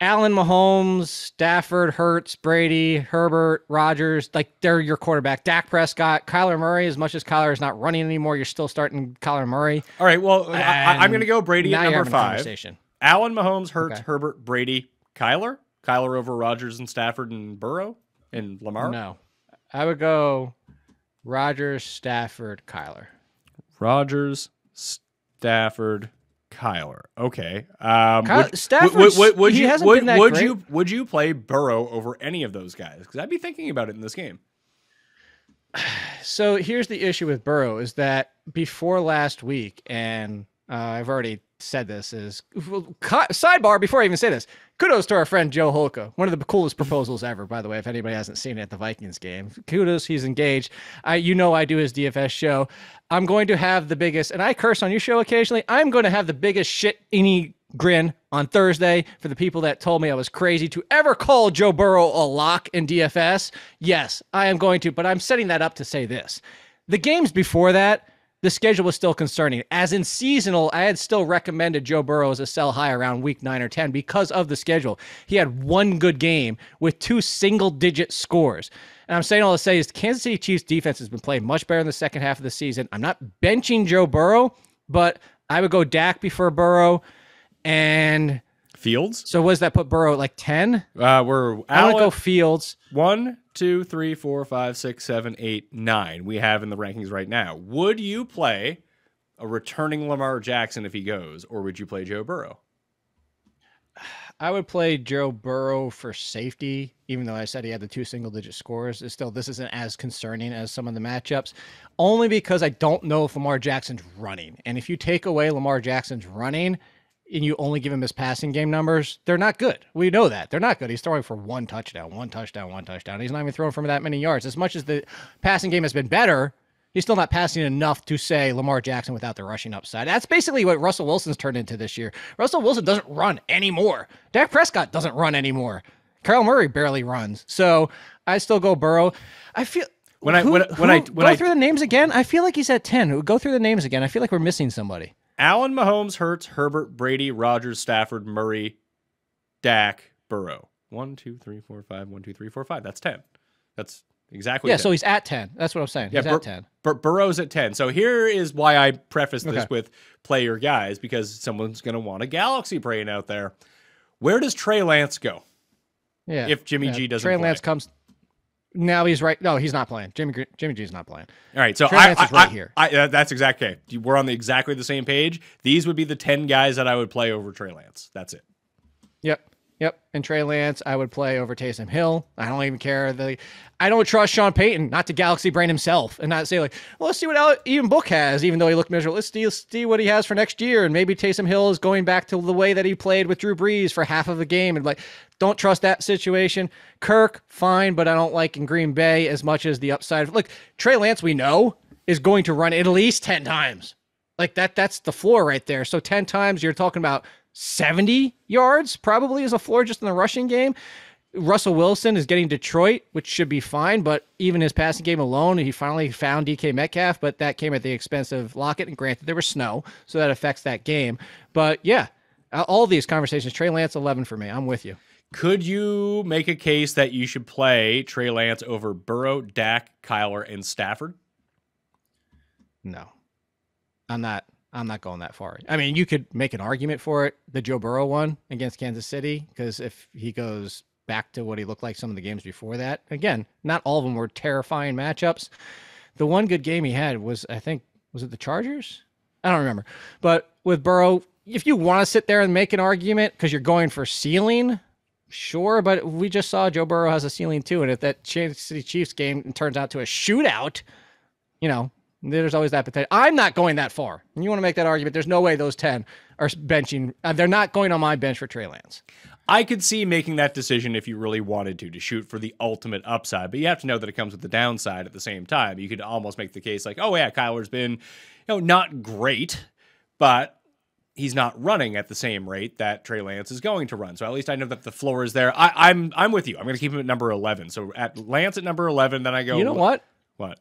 [SPEAKER 4] Allen, Mahomes, Stafford, Hurts, Brady, Herbert, Rodgers, like they're your quarterback. Dak Prescott, Kyler Murray, as much as Kyler is not running anymore, you're still starting Kyler Murray.
[SPEAKER 3] All right, well, I'm going to go Brady at number 5. Allen, Mahomes, Hurts,
[SPEAKER 4] Okay.
[SPEAKER 3] Herbert, Brady, Kyler. Kyler over Rodgers and Stafford and Burrow and Lamar?
[SPEAKER 4] No. I would go Rodgers, Stafford, Kyler.
[SPEAKER 3] Rodgers, Stafford, Kyler. Okay. Would you play Burrow over any of those guys? Because I'd be thinking about it in this game.
[SPEAKER 4] So here's the issue with Burrow is that before last week, and I've already said this, is sidebar before I even say this. Kudos to our friend Joe Holka. One of the coolest proposals ever, by the way, if anybody hasn't seen it at the Vikings game. Kudos, he's engaged. I do his DFS show. I'm going to have the biggest, and I curse on your show occasionally, I'm going to have the biggest shit any grin on Thursday for the people that told me I was crazy to ever call Joe Burrow a lock in DFS. Yes, I am going to, but I'm setting that up to say this. The games before that, the schedule was still concerning. As in seasonal, I had still recommended Joe Burrow as a sell high around week 9 or 10 because of the schedule. He had one good game with 2 single-digit scores. And I'm saying all to say is the Kansas City Chiefs defense has been playing much better in the second half of the season. I'm not benching Joe Burrow, but I would go Dak before Burrow and
[SPEAKER 3] Fields.
[SPEAKER 4] So what does that put Burrow at like 10?
[SPEAKER 3] I
[SPEAKER 4] want to go Fields.
[SPEAKER 3] 1, 2, 3, 4, 5, 6, 7, 8, 9 we have in the rankings right now. Would you play a returning Lamar Jackson if he goes, or would you play Joe Burrow?
[SPEAKER 4] I would play Joe Burrow for safety, even though I said he had the 2 single-digit scores. It's still, this isn't as concerning as some of the matchups, only because I don't know if Lamar Jackson's running. And if you take away Lamar Jackson's running and you only give him his passing game numbers, they're not good. We know that. They're not good. He's throwing for 1 touchdown, 1 touchdown, 1 touchdown. He's not even throwing for that many yards. As much as the passing game has been better, He's still not passing enough to say Lamar Jackson without the rushing upside. That's basically what Russell Wilson's turned into this year. Russell Wilson doesn't run anymore. Dak Prescott doesn't run anymore. Kyler Murray barely runs. So I still go Burrow. I feel
[SPEAKER 3] when I go
[SPEAKER 4] through the names again, I feel like he's at 10. Go through the names again. I feel like we're missing somebody.
[SPEAKER 3] Allen, Mahomes, Hurts, Herbert, Brady, Rodgers, Stafford, Murray, Dak, Burrow. 1, 2, 3, 4, 5. 1, 2, 3, 4, 5. That's 10. That's exactly 10.
[SPEAKER 4] So he's at 10. That's what I'm saying. He's at 10.
[SPEAKER 3] Burrow's at 10. So here is why I preface this with play your guys, because someone's going to want a galaxy brain out there. Where does Trey Lance go?
[SPEAKER 4] Yeah.
[SPEAKER 3] If Jimmy G doesn't
[SPEAKER 4] Trey
[SPEAKER 3] play?
[SPEAKER 4] Lance comes. Now he's right. No, he's not playing. Jimmy G's not playing.
[SPEAKER 3] All right. So
[SPEAKER 4] Trey Lance is right here.
[SPEAKER 3] That's exactly. We're on exactly the same page. These would be the 10 guys that I would play over Trey Lance. That's it.
[SPEAKER 4] Yep. And Trey Lance, I would play over Taysom Hill. I don't even care. I don't trust Sean Payton not to galaxy brain himself and not say like, well, let's see what Ian Book has, even though he looked miserable. Let's see what he has for next year. And maybe Taysom Hill is going back to the way that he played with Drew Brees for half of the game. And like, don't trust that situation. Kirk, fine, but I don't like in Green Bay as much as the upside. Look, Trey Lance, we know, is going to run at least 10 times. Like that's the floor right there. So 10 times, you're talking about 70 yards probably is a floor just in the rushing game. Russell Wilson is getting Detroit, which should be fine, but even his passing game alone, he finally found DK Metcalf, but that came at the expense of Lockett, and granted, there was snow, so that affects that game. But yeah, all these conversations, Trey Lance 11 for me. I'm with you.
[SPEAKER 3] Could you make a case that you should play Trey Lance over Burrow, Dak, Kyler, and Stafford?
[SPEAKER 4] No, I'm not going that far. I mean, you could make an argument for it, the Joe Burrow one against Kansas City, because if he goes back to what he looked like some of the games before that, again, not all of them were terrifying matchups. The one good game he had was, I think, was it the Chargers? I don't remember. But with Burrow, if you want to sit there and make an argument because you're going for ceiling, sure, but we just saw Joe Burrow has a ceiling too, and if that Kansas City Chiefs game turns out to a shootout, there's always that potential. I'm not going that far. And you want to make that argument, there's no way those 10 are benching. They're not going on my bench for Trey Lance.
[SPEAKER 3] I could see making that decision if you really wanted to shoot for the ultimate upside, but you have to know that it comes with the downside at the same time. You could almost make the case like, oh yeah, Kyler's been, not great, but he's not running at the same rate that Trey Lance is going to run. So at least I know that the floor is there. I'm with you. I'm going to keep him at number 11. So at Lance at number 11, then I go,
[SPEAKER 4] you know what?
[SPEAKER 3] What?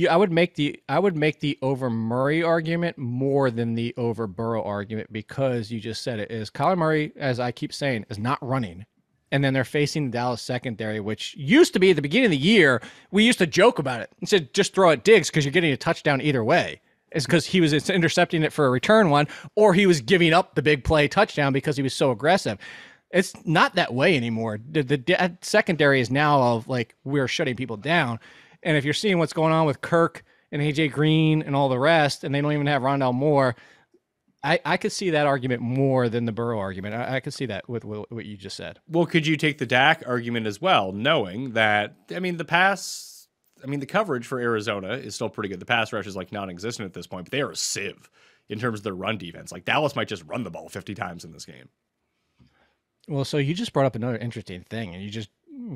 [SPEAKER 4] I would make the over Murray argument more than the over Burrow argument, because you just said it is Kyler Murray, as I keep saying, is not running. And then they're facing the Dallas secondary, which used to be at the beginning of the year, we used to joke about it and said, just throw it Diggs because you're getting a touchdown either way. It's because he was intercepting it for a return one, or he was giving up the big play touchdown because he was so aggressive. It's not that way anymore. The secondary is now of like, we're shutting people down. And if you're seeing what's going on with Kirk and AJ Green and all the rest, and they don't even have Rondale Moore, I could see that argument more than the Burrow argument. I could see that with what you just said.
[SPEAKER 3] Well, could you take the Dak argument as well, knowing that, the coverage for Arizona is still pretty good. The pass rush is like non-existent at this point, but they are a sieve in terms of their run defense. Like Dallas might just run the ball 50 times in this game.
[SPEAKER 4] Well, so you just brought up another interesting thing, and you just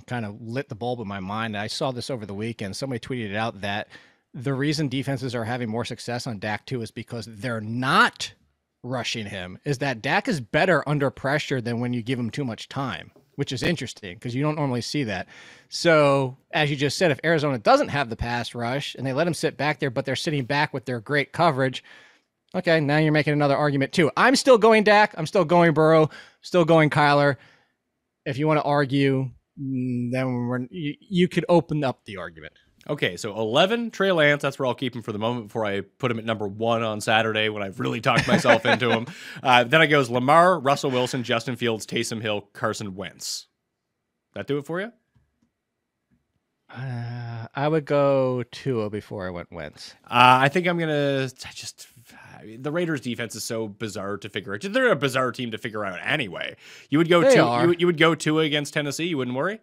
[SPEAKER 4] kind of lit the bulb in my mind. I saw this over the weekend. Somebody tweeted out that the reason defenses are having more success on Dak too is because they're not rushing him, is that Dak is better under pressure than when you give him too much time, which is interesting because you don't normally see that. So as you just said, if Arizona doesn't have the pass rush and they let him sit back there, but they're sitting back with their great coverage, okay, now you're making another argument too. I'm still going Dak. I'm still going Burrow. Still going Kyler. If you want to argue, then you could open up the argument.
[SPEAKER 3] Okay, so 11, Trey Lance. That's where I'll keep him for the moment before I put him at number 1 on Saturday when I've really talked myself into him. Then I goes Lamar, Russell Wilson, Justin Fields, Taysom Hill, Carson Wentz. That do it for you?
[SPEAKER 4] I would go Tua before I went Wentz.
[SPEAKER 3] I think I'm going to just... The Raiders defense is so bizarre to figure out. They're a bizarre team to figure out anyway. You would go you would go Tua against Tennessee. You wouldn't worry?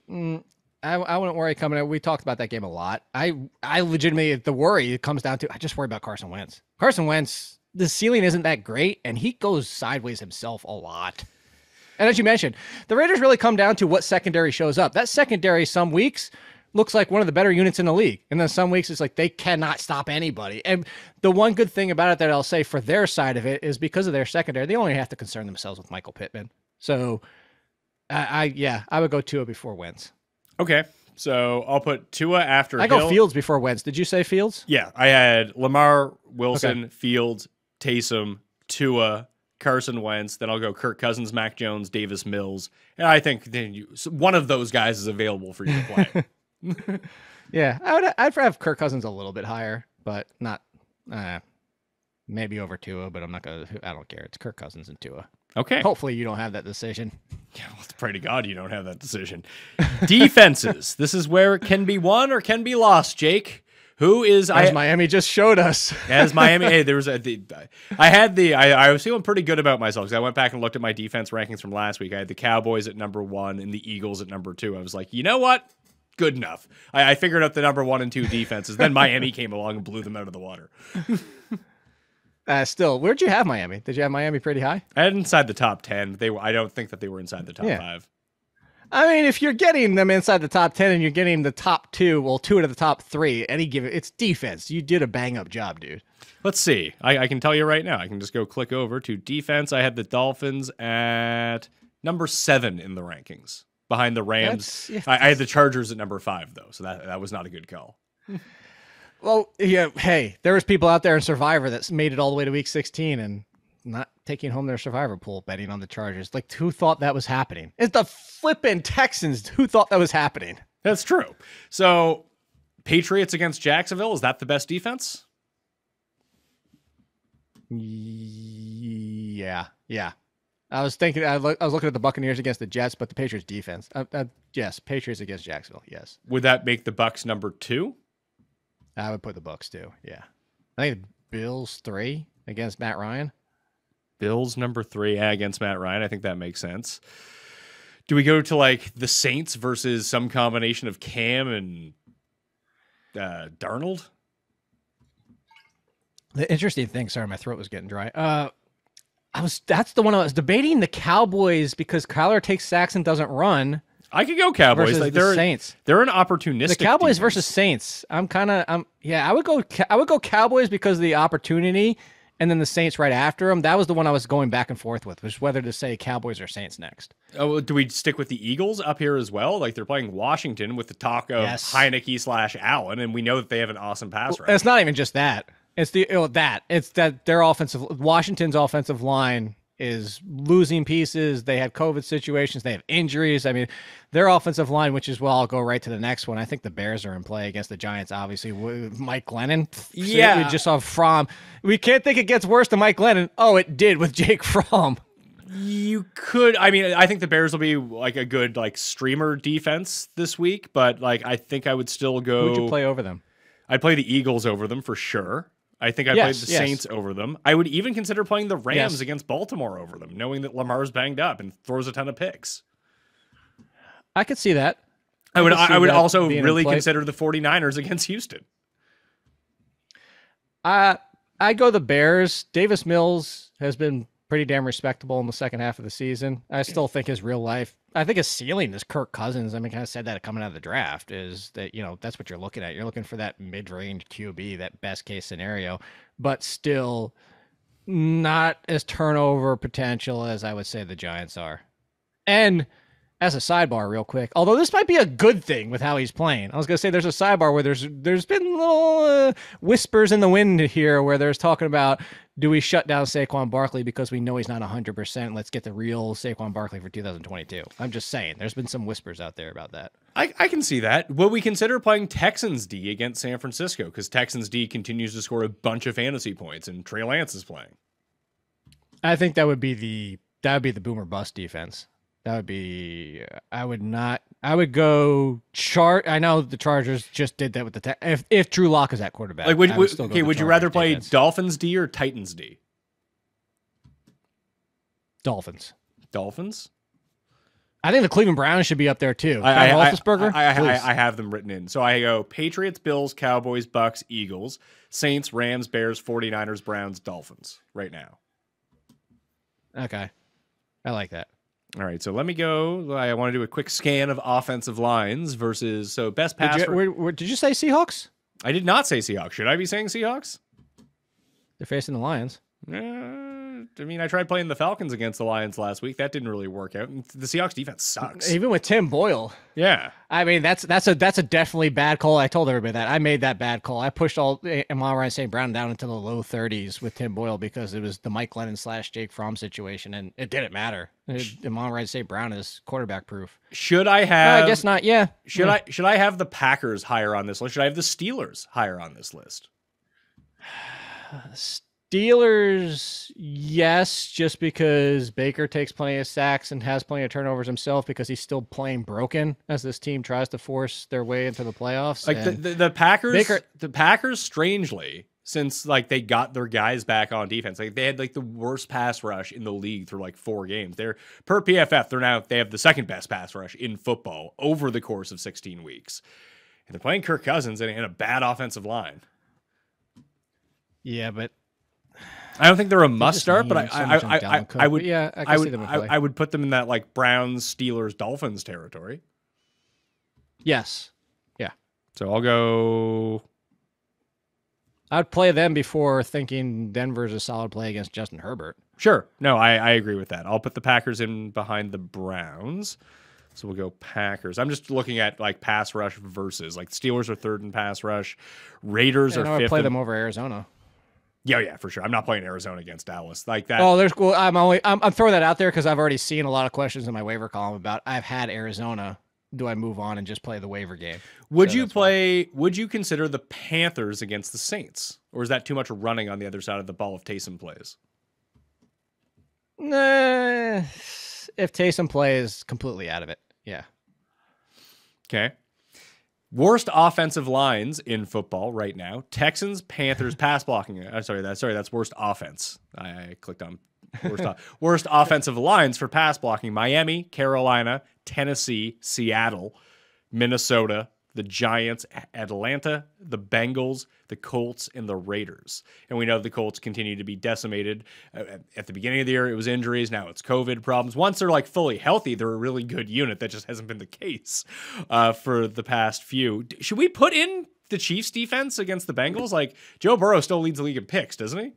[SPEAKER 4] I wouldn't worry coming out. We talked about that game a lot. I legitimately, the worry comes down to, I just worry about Carson Wentz. Carson Wentz, the ceiling isn't that great, and he goes sideways himself a lot. And as you mentioned, the Raiders really come down to what secondary shows up. That secondary some weeks looks like one of the better units in the league. And then some weeks it's like they cannot stop anybody. And the one good thing about it that I'll say for their side of it is because of their secondary, they only have to concern themselves with Michael Pittman. So I would go Tua before Wentz.
[SPEAKER 3] Okay. So I'll put Tua after
[SPEAKER 4] I
[SPEAKER 3] Hill.
[SPEAKER 4] go Fields before Wentz. Did you say Fields?
[SPEAKER 3] Yeah, I had Lamar, Wilson, Fields, Taysom, Tua, Carson Wentz. Then I'll go Kirk Cousins, Mac Jones, Davis Mills. And I think then one of those guys is available for you to play.
[SPEAKER 4] Yeah, I'd have Kirk Cousins a little bit higher, but not maybe over Tua. But I don't care. It's Kirk Cousins and Tua.
[SPEAKER 3] Okay.
[SPEAKER 4] Hopefully you don't have that decision.
[SPEAKER 3] Yeah, let's pray to God you don't have that decision. Defenses. This is where it can be won or can be lost, Jake. Who is
[SPEAKER 4] As Miami just showed us.
[SPEAKER 3] As Miami, hey, there was I was feeling pretty good about myself because I went back and looked at my defense rankings from last week. I had the Cowboys at number 1 and the Eagles at number 2. I was like, you know what? Good enough. I figured out the number 1 and 2 defenses. Then Miami came along and blew them out of the water.
[SPEAKER 4] Still, where'd you have Miami? Did you have Miami pretty high?
[SPEAKER 3] I had inside the top 10. I don't think that they were inside the top 5.
[SPEAKER 4] I mean, if you're getting them inside the top 10 and you're getting the top 2, well, 2 out of the top 3, it's defense. You did a bang-up job, dude.
[SPEAKER 3] Let's see. I can tell you right now. I can just go click over to defense. I had the Dolphins at number 7 in the rankings, behind the Rams. I had the Chargers at number 5, though, so that was not a good call.
[SPEAKER 4] Well, yeah. Hey, there was people out there in Survivor that made it all the way to week 16 and not taking home their Survivor pool, betting on the Chargers. Like, who thought that was happening? It's the flippin' Texans who thought that was happening.
[SPEAKER 3] That's true. So, Patriots against Jacksonville, is that the best defense?
[SPEAKER 4] Yeah. I was thinking, I was looking at the Buccaneers against the Jets, but the Patriots defense. Yes, Patriots against Jacksonville. Yes.
[SPEAKER 3] Would that make the Bucks number 2?
[SPEAKER 4] I would put the Bucks too. Yeah. I think Bills 3 against Matt Ryan.
[SPEAKER 3] Bills number 3 against Matt Ryan. I think that makes sense. Do we go to like the Saints versus some combination of Cam and Darnold?
[SPEAKER 4] The interesting thing, sorry, my throat was getting dry. That's the one I was debating, the Cowboys, because Kyler takes sacks and doesn't run.
[SPEAKER 3] I could go Cowboys.
[SPEAKER 4] Versus
[SPEAKER 3] like
[SPEAKER 4] the Saints.
[SPEAKER 3] They're an opportunistic.
[SPEAKER 4] The Cowboys
[SPEAKER 3] defense.
[SPEAKER 4] versus Saints. I would go Cowboys because of the opportunity, and then the Saints right after them. That was the one I was going back and forth with, was whether to say Cowboys or Saints next.
[SPEAKER 3] Oh, do we stick with the Eagles up here as well? Like they're playing Washington with the talk of Heineke/Allen, and we know that they have an awesome pass rush.
[SPEAKER 4] It's not even just that. It's that their Washington's offensive line is losing pieces. They have COVID situations. They have injuries. I mean, their offensive line, which is, well, I'll go right to the next one. I think the Bears are in play against the Giants, obviously. Mike Glennon.
[SPEAKER 3] Yeah.
[SPEAKER 4] We just saw Fromm. We can't think it gets worse than Mike Glennon. Oh, it did with Jake Fromm.
[SPEAKER 3] You could. I mean, I think the Bears will be like a good like streamer defense this week, but like I think I would still go.
[SPEAKER 4] Who would you play over them?
[SPEAKER 3] I'd play the Eagles over them for sure. I think I played the Saints over them. I would even consider playing the Rams against Baltimore over them, knowing that Lamar's banged up and throws a ton of picks.
[SPEAKER 4] I could see that.
[SPEAKER 3] I would also really consider the 49ers against Houston.
[SPEAKER 4] I go the Bears. Davis Mills has been pretty damn respectable in the second half of the season. I still think his ceiling is Kirk Cousins. I mean, kind of said that coming out of the draft is that, that's what you're looking at. You're looking for that mid-range QB, that best case scenario, but still not as turnover potential as I would say the Giants are. And as a sidebar real quick, although this might be a good thing with how he's playing, I was going to say there's a sidebar where there's been little whispers in the wind here where there's talking about, do we shut down Saquon Barkley because we know he's not 100%? Let's get the real Saquon Barkley for 2022. I'm just saying, there's been some whispers out there about that.
[SPEAKER 3] I can see that. Will we consider playing Texans D against San Francisco? Because Texans D continues to score a bunch of fantasy points, and Trey Lance is playing.
[SPEAKER 4] I think that would be the boom or bust defense. That would be. I would go chart. I know the Chargers just did that with the if Drew Lock is at quarterback.
[SPEAKER 3] Like, would you rather play Dolphins D or Titans D?
[SPEAKER 4] Dolphins.
[SPEAKER 3] Dolphins.
[SPEAKER 4] I think the Cleveland Browns should be up there too.
[SPEAKER 3] I have them written in. So I go Patriots, Bills, Cowboys, Bucks, Eagles, Saints, Rams, Bears, 49ers, Browns, Dolphins right now.
[SPEAKER 4] Okay. I like that.
[SPEAKER 3] All right, so let me go. I want to do a quick scan of offensive lines versus best pass.
[SPEAKER 4] Did you say Seahawks?
[SPEAKER 3] I did not say Seahawks. Should I be saying Seahawks?
[SPEAKER 4] They're facing the Lions.
[SPEAKER 3] I mean, I tried playing the Falcons against the Lions last week. That didn't really work out. The Seahawks defense sucks.
[SPEAKER 4] Even with Tim Boyle.
[SPEAKER 3] Yeah.
[SPEAKER 4] I mean, that's a definitely bad call. I told everybody that. I made that bad call. I pushed all Amon-Ra St. Brown down into the low 30s with Tim Boyle because it was the Mike Lennon / Jake Fromm situation, and it didn't matter. Amon-Ra St. Brown is quarterback proof.
[SPEAKER 3] Should I have...
[SPEAKER 4] I guess not, yeah.
[SPEAKER 3] Should I have the Packers higher on this list? Should I have the Steelers higher on this list?
[SPEAKER 4] Steelers, yes, just because Baker takes plenty of sacks and has plenty of turnovers himself because he's still playing broken as this team tries to force their way into the playoffs.
[SPEAKER 3] Like the Packers, strangely, since like they got their guys back on defense, like they had like the worst pass rush in the league through like 4 games. They're per PFF, they have the second best pass rush in football over the course of 16 weeks, and they're playing Kirk Cousins and a bad offensive line.
[SPEAKER 4] Yeah, but.
[SPEAKER 3] I don't think they're a must start, but I would I would put them in that like Browns, Steelers, Dolphins territory.
[SPEAKER 4] Yes. Yeah.
[SPEAKER 3] So I'll go.
[SPEAKER 4] I'd play them before thinking Denver's a solid play against Justin Herbert.
[SPEAKER 3] Sure. No, I agree with that. I'll put the Packers in behind the Browns. So we'll go Packers. I'm just looking at like pass rush versus like Steelers are 3rd in pass rush. Raiders are 5th.
[SPEAKER 4] I'd play them over Arizona.
[SPEAKER 3] Yeah, for sure. I'm not playing Arizona against Dallas like that.
[SPEAKER 4] Oh, I'm throwing that out there because I've already seen a lot of questions in my waiver column about I've had Arizona. Do I move on and just play the waiver game?
[SPEAKER 3] Would you consider the Panthers against the Saints, or is that too much running on the other side of the ball if Taysom plays?
[SPEAKER 4] Nah, if Taysom plays, completely out of it. Yeah.
[SPEAKER 3] Okay. Worst offensive lines in football right now: Texans, Panthers, pass blocking. That's worst offense. I clicked on worst offensive lines for pass blocking: Miami, Carolina, Tennessee, Seattle, Minnesota, the Giants, Atlanta, the Bengals, the Colts, and the Raiders. And we know the Colts continue to be decimated. At the beginning of the year, it was injuries. Now it's COVID problems. Once they're like fully healthy, they're a really good unit. That just hasn't been the case for the past few. Should we put in the Chiefs defense against the Bengals? Like Joe Burrow still leads the league in picks, doesn't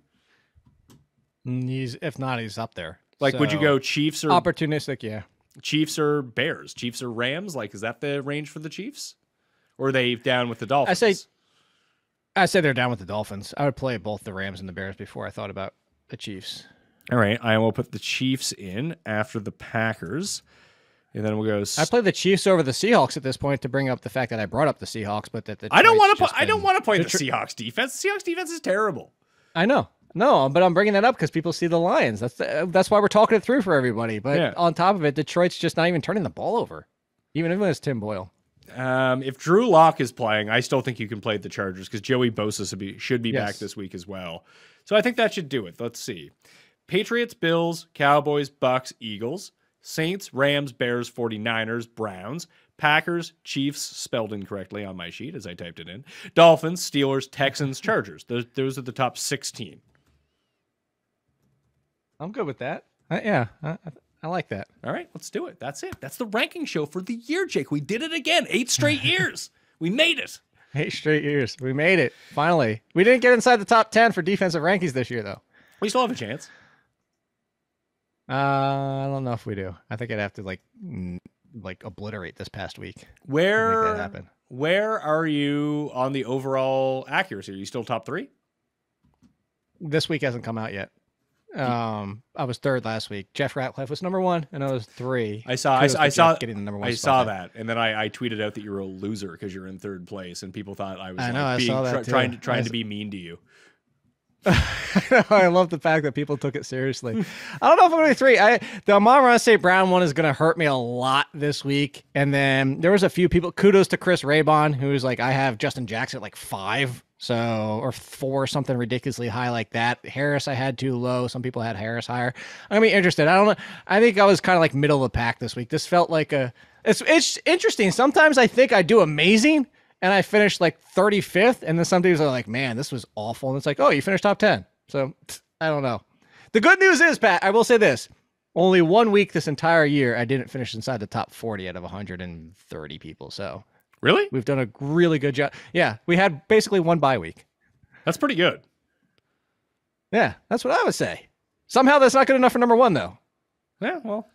[SPEAKER 3] he?
[SPEAKER 4] If not, he's up there.
[SPEAKER 3] Like, would you go Chiefs or
[SPEAKER 4] opportunistic? Yeah.
[SPEAKER 3] Chiefs or Bears? Chiefs or Rams? Like, is that the range for the Chiefs? Or are they down with the Dolphins?
[SPEAKER 4] I say they're down with the Dolphins. I would play both the Rams and the Bears before I thought about the Chiefs.
[SPEAKER 3] All right, I will put the Chiefs in after the Packers, and then we'll go.
[SPEAKER 4] I play the Chiefs over the Seahawks at this point to bring up the fact that I brought up the Seahawks, but that
[SPEAKER 3] I don't want to play the Seahawks defense. The Seahawks defense is terrible.
[SPEAKER 4] I know. No, but I'm bringing that up because people see the Lions. That's why we're talking it through for everybody. But on top of it, Detroit's just not even turning the ball over, even if it's Tim Boyle.
[SPEAKER 3] If Drew Lock is playing, I still think you can play the Chargers because Joey Bosa should be back this week as well. So I think that should do it. Let's see. Patriots, Bills, Cowboys, Bucks, Eagles, Saints, Rams, Bears, 49ers, Browns, Packers, Chiefs, spelled incorrectly on my sheet as I typed it in, Dolphins, Steelers, Texans, Chargers. Those are the top 16.
[SPEAKER 4] I'm good with that. I like that.
[SPEAKER 3] All right, let's do it. That's it. That's the ranking show for the year, Jake. We did it again. 8 straight years. We made it.
[SPEAKER 4] 8 straight years. We made it. Finally. We didn't get inside the top 10 for defensive rankings this year, though.
[SPEAKER 3] We still have a chance.
[SPEAKER 4] I don't know if we do. I think I'd have to like obliterate this past week.
[SPEAKER 3] Where
[SPEAKER 4] to make that happen.
[SPEAKER 3] Where are you on the overall accuracy? Are you still top 3?
[SPEAKER 4] This week hasn't come out yet. I was 3rd last week. Jeff Ratcliffe was number 1, and I was 3.
[SPEAKER 3] I saw getting the number 1. I saw that, and then I tweeted out that you were a loser because you're in 3rd place, and people thought I was trying to be mean to you.
[SPEAKER 4] I love the fact that people took it seriously. I don't know if I'm going to be 3. The Amon-Ra St. Brown one is going to hurt me a lot this week. And then there was a few people. Kudos to Chris Raybon, who's like, I have Justin Jackson at like 5, or 4, something ridiculously high like that. Harris I had too low. Some people had Harris higher. I'm gonna be interested. I don't know. I think I was kind of like middle of the pack this week. This felt like it's interesting. Sometimes I think I do amazing, and I finished like 35th, and then some people are like, man, this was awful. And it's like, oh, you finished top 10. So I don't know. The good news is, Pat, I will say this. only 1 week this entire year, I didn't finish inside the top 40 out of 130 people. So
[SPEAKER 3] Really?
[SPEAKER 4] we've done a really good job. Yeah, we had basically one bye week.
[SPEAKER 3] That's pretty good.
[SPEAKER 4] Yeah, that's what I would say. Somehow that's not good enough for number one, though.
[SPEAKER 3] Yeah, well,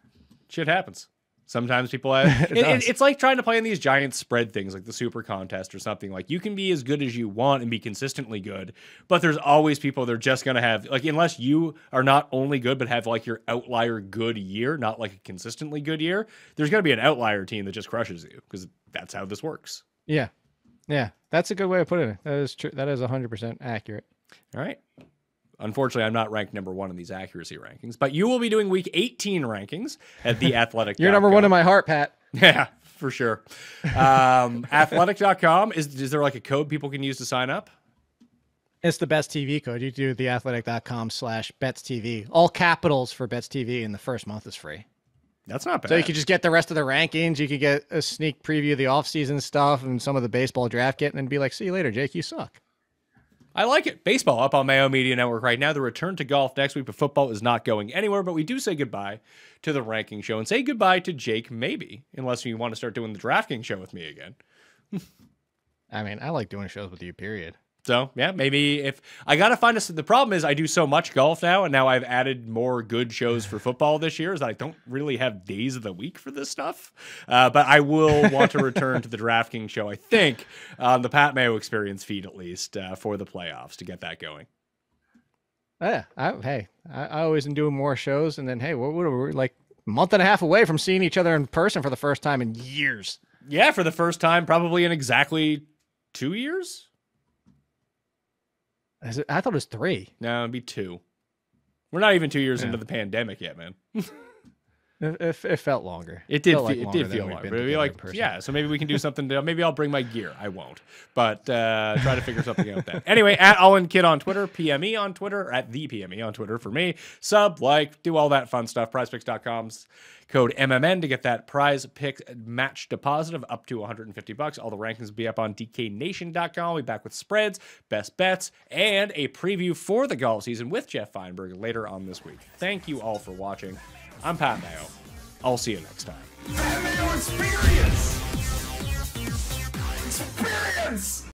[SPEAKER 3] shit happens. Sometimes people have... it's like trying to play in these giant spread things like the Super Contest or something. Like, you can be as good as you want and be consistently good, but there's always people that are just going to have... Like, unless you are not only good, but have, like, your outlier good year, not, like, a consistently good year, there's going to be an outlier team that just crushes you, because that's how this works.
[SPEAKER 4] Yeah. Yeah, that's a good way of putting it. That is true. That is 100% accurate.
[SPEAKER 3] All right. Unfortunately, I'm not ranked number one in these accuracy rankings, but you will be doing week 18 rankings at the Athletic.
[SPEAKER 4] You're number one in my heart, Pat.
[SPEAKER 3] Yeah, for sure. Athletic.com. Is there like a code people can use to sign up?
[SPEAKER 4] It's the Bets TV code. You do the athletic.com/BetsTV. All capitals for Bets TV, and the first month is free.
[SPEAKER 3] That's not bad.
[SPEAKER 4] So you could just get the rest of the rankings. You could get a sneak preview of the offseason stuff and some of the baseball draft kit, and then be like, see you later, Jake. You suck.
[SPEAKER 3] I like it. Baseball up on Mayo Media Network right now. The return to golf next week, but football is not going anywhere. But we do say goodbye to the ranking show and say goodbye to Jake, maybe, unless you want to start doing the DraftKings show with me again.
[SPEAKER 4] I mean, I like doing shows with you, period.
[SPEAKER 3] So, yeah, maybe if I got to find the problem is I do so much golf now, and now I've added more good shows for football this year, is that I don't really have days of the week for this stuff. But I will want to return to the DraftKings show, I think, on the Pat Mayo Experience feed at least for the playoffs to get that going.
[SPEAKER 4] Yeah, I always am doing more shows, and then, hey, we're like a month and a half away from seeing each other in person for the first time in years.
[SPEAKER 3] Yeah, for the first time, probably in exactly 2 years.
[SPEAKER 4] I thought it was 3.
[SPEAKER 3] No, it'd be 2. We're not even 2 years into the pandemic yet, man.
[SPEAKER 4] It felt longer.
[SPEAKER 3] It did.
[SPEAKER 4] It
[SPEAKER 3] Did feel longer. Maybe like, yeah. So maybe we can do something. Maybe I'll bring my gear. I won't, but try to figure something out then. Anyway, at Owen Kidd on Twitter, PME on Twitter, or at the PME on Twitter for me. Sub, like, do all that fun stuff. PrizePicks.com's code MMN to get that Prize Pick match deposit of up to $150. All the rankings will be up on DKNation.com. We'll be back with spreads, best bets, and a preview for the golf season with Jeff Feinberg later on this week. Thank you all for watching. I'm Pat Mayo. I'll see you next time.
[SPEAKER 2] Pat Mayo Experience! Experience!